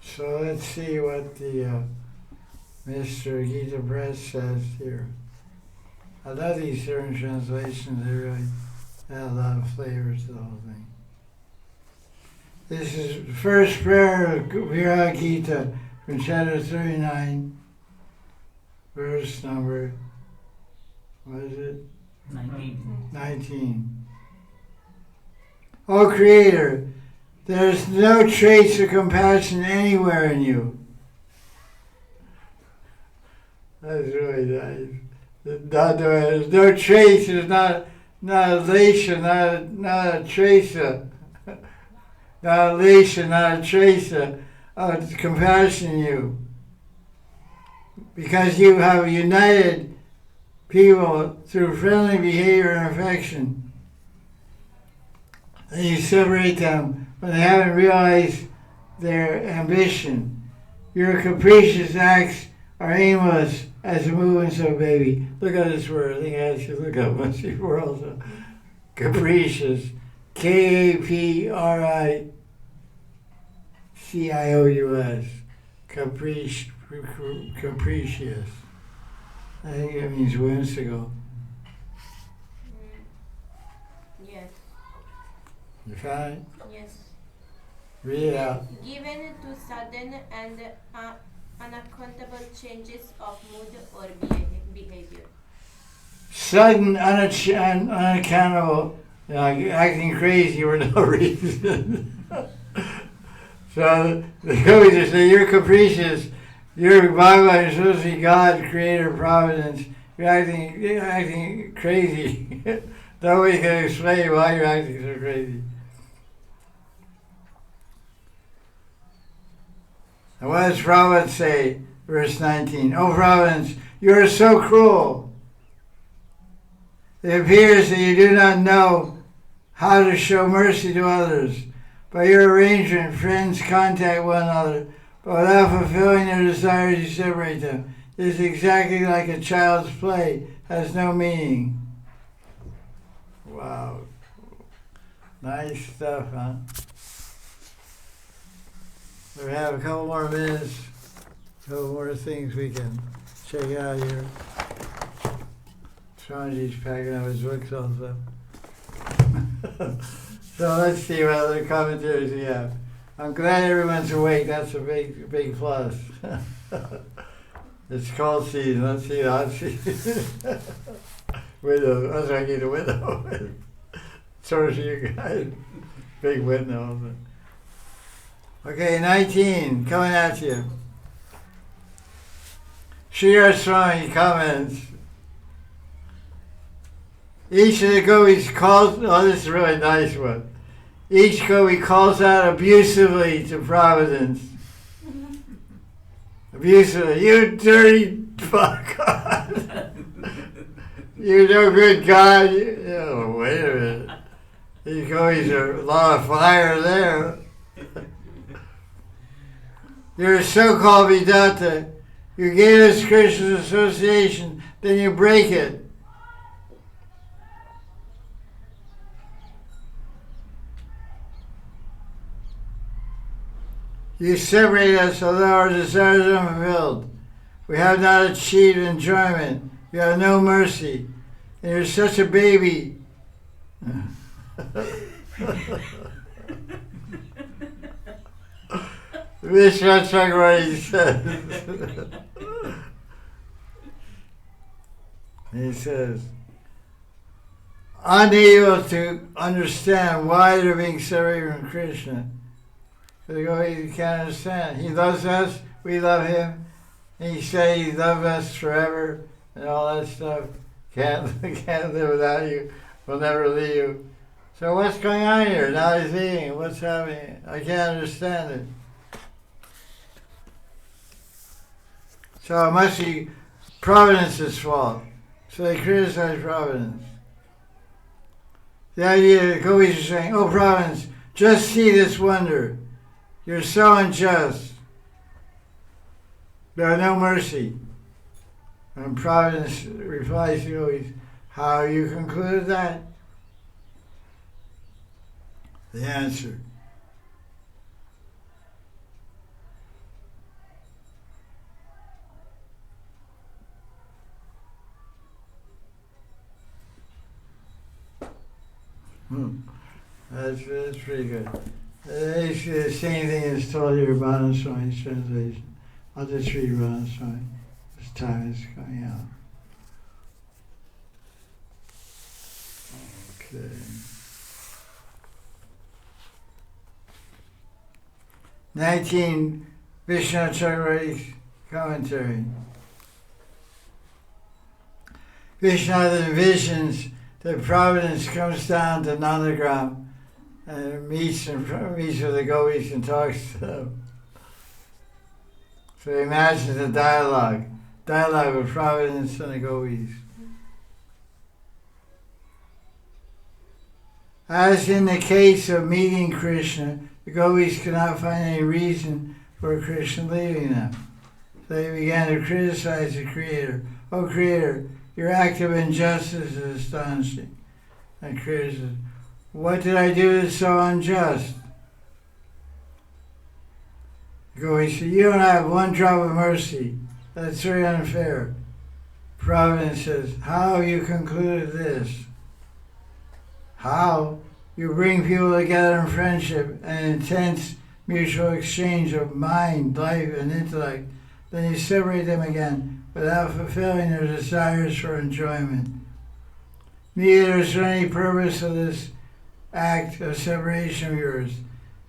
So let's see what the Mr. Gita Press says here. I love these certain translations. They really add a lot of flavor to the whole thing. This is the first prayer of Viraha Gita from chapter 39, verse number, what is it? 19. O Creator, there's no trace of compassion anywhere in you. That's really nice. There's no trace, there's not a lesha, not a tracer, not a lesha, not a tracer of compassion in you. Because you have united people through friendly behavior and affection. And you separate them when they haven't realized their ambition. Your capricious acts are aimless as the movements of a baby. Look at this word. I think I should look up what's the word also. Capricious. K-A-P-R-I-C-I-O-U-S. Capricious. I think it means whimsical. Yes. You found it? Yes. Read it out. Given to sudden and unaccountable changes of mood or behavior. Sudden, unaccountable, acting crazy for no reason. So the gopis say, you're capricious, you're Bhagavan, you're supposed to be God, Creator, Providence. You're acting crazy. Nobody can explain why you're acting so crazy. And what does Providence say? Verse 19. Oh Providence, you are so cruel. It appears that you do not know how to show mercy to others. By your arrangement, friends contact one another, but without fulfilling their desires, you separate them. This is exactly like a child's play, has no meaning. Wow. Nice stuff, huh? We have a couple more minutes, a couple more things we can check out here. Swamiji's packing up his books also. So let's see what other commentaries we have. I'm glad everyone's awake. That's a big plus. It's cold season. Let's see the hot season. Window. That's why I need a window. So do you guys. Big window. Okay, 19. Coming at you. Sri Swami comments. Each of the gopis calls, oh, this is a really nice one. Each gopi calls out abusively to Providence. Abusively, you dirty fuck. You no good God. Wait a minute. These gopis are a lot of fire there. You're a so-called Vidatta. You gave us Krishna's association, then you break it. You separate us, although our desires are unfulfilled. We have not achieved enjoyment. You have no mercy. And you're such a baby. Vishnu Chakravarti says. He says, unable to understand why they're being separated from Krishna. They go, he can't understand. He loves us, we love him. And he said he loves us forever and all that stuff. Can't live without you. We'll never leave you. So what's going on here? Now he's eating. What's happening? I can't understand it. So it must be Providence's fault. So they criticize Providence. The idea that the gopis are saying, oh Providence, just see this wonder. You're so unjust. There are no mercy. And Providence replies to the gopis, how you concluded that? The answer. That's pretty good. Basically, the same thing is told here in Madan Swami's translation. I'll just read Madan Swami. This time is coming out. Okay. 19, Vishnu Chakravarti's commentary. Vishnu envisions that Providence comes down to Nandagram and meets with the gopis and talks to them. So he imagines a dialogue with Providence and the gopis. As in the case of meeting Krishna, the gopis could not find any reason for Krishna leaving them. So they began to criticize the Creator. Oh Creator, your act of injustice is astonishing. And Creator says, what did I do that's so unjust? The gopis said, you don't have one drop of mercy. That's very unfair. Providence says, how you concluded this? How? You bring people together in friendship and intense mutual exchange of mind, life, and intellect. Then you separate them again without fulfilling their desires for enjoyment. Neither is there any purpose of this act of separation of yours.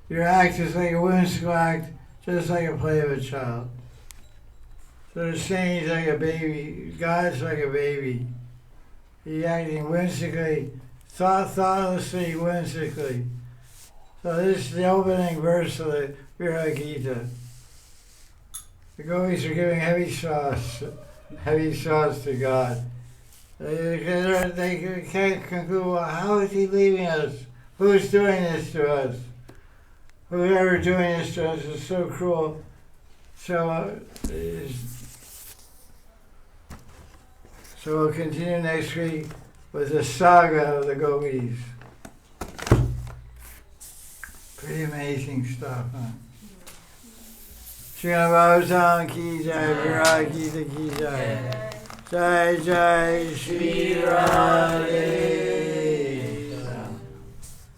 Your act is like a whimsical act, just like a play of a child. So they're saying he's like a baby. God's like a baby. He's acting whimsically, thoughtlessly, whimsically. So this is the opening verse of the Viraha Gita. The gopis are giving heavy sauce to God. They can't conclude, well, how is he leaving us? Who's doing this to us? Whoever doing this to us is so cruel. So we'll continue next week with the saga of the gopis. Pretty amazing stuff, huh? Srila Babaji ki jai, Viraha Gita ki jai. Jai Jai Shri Radhe.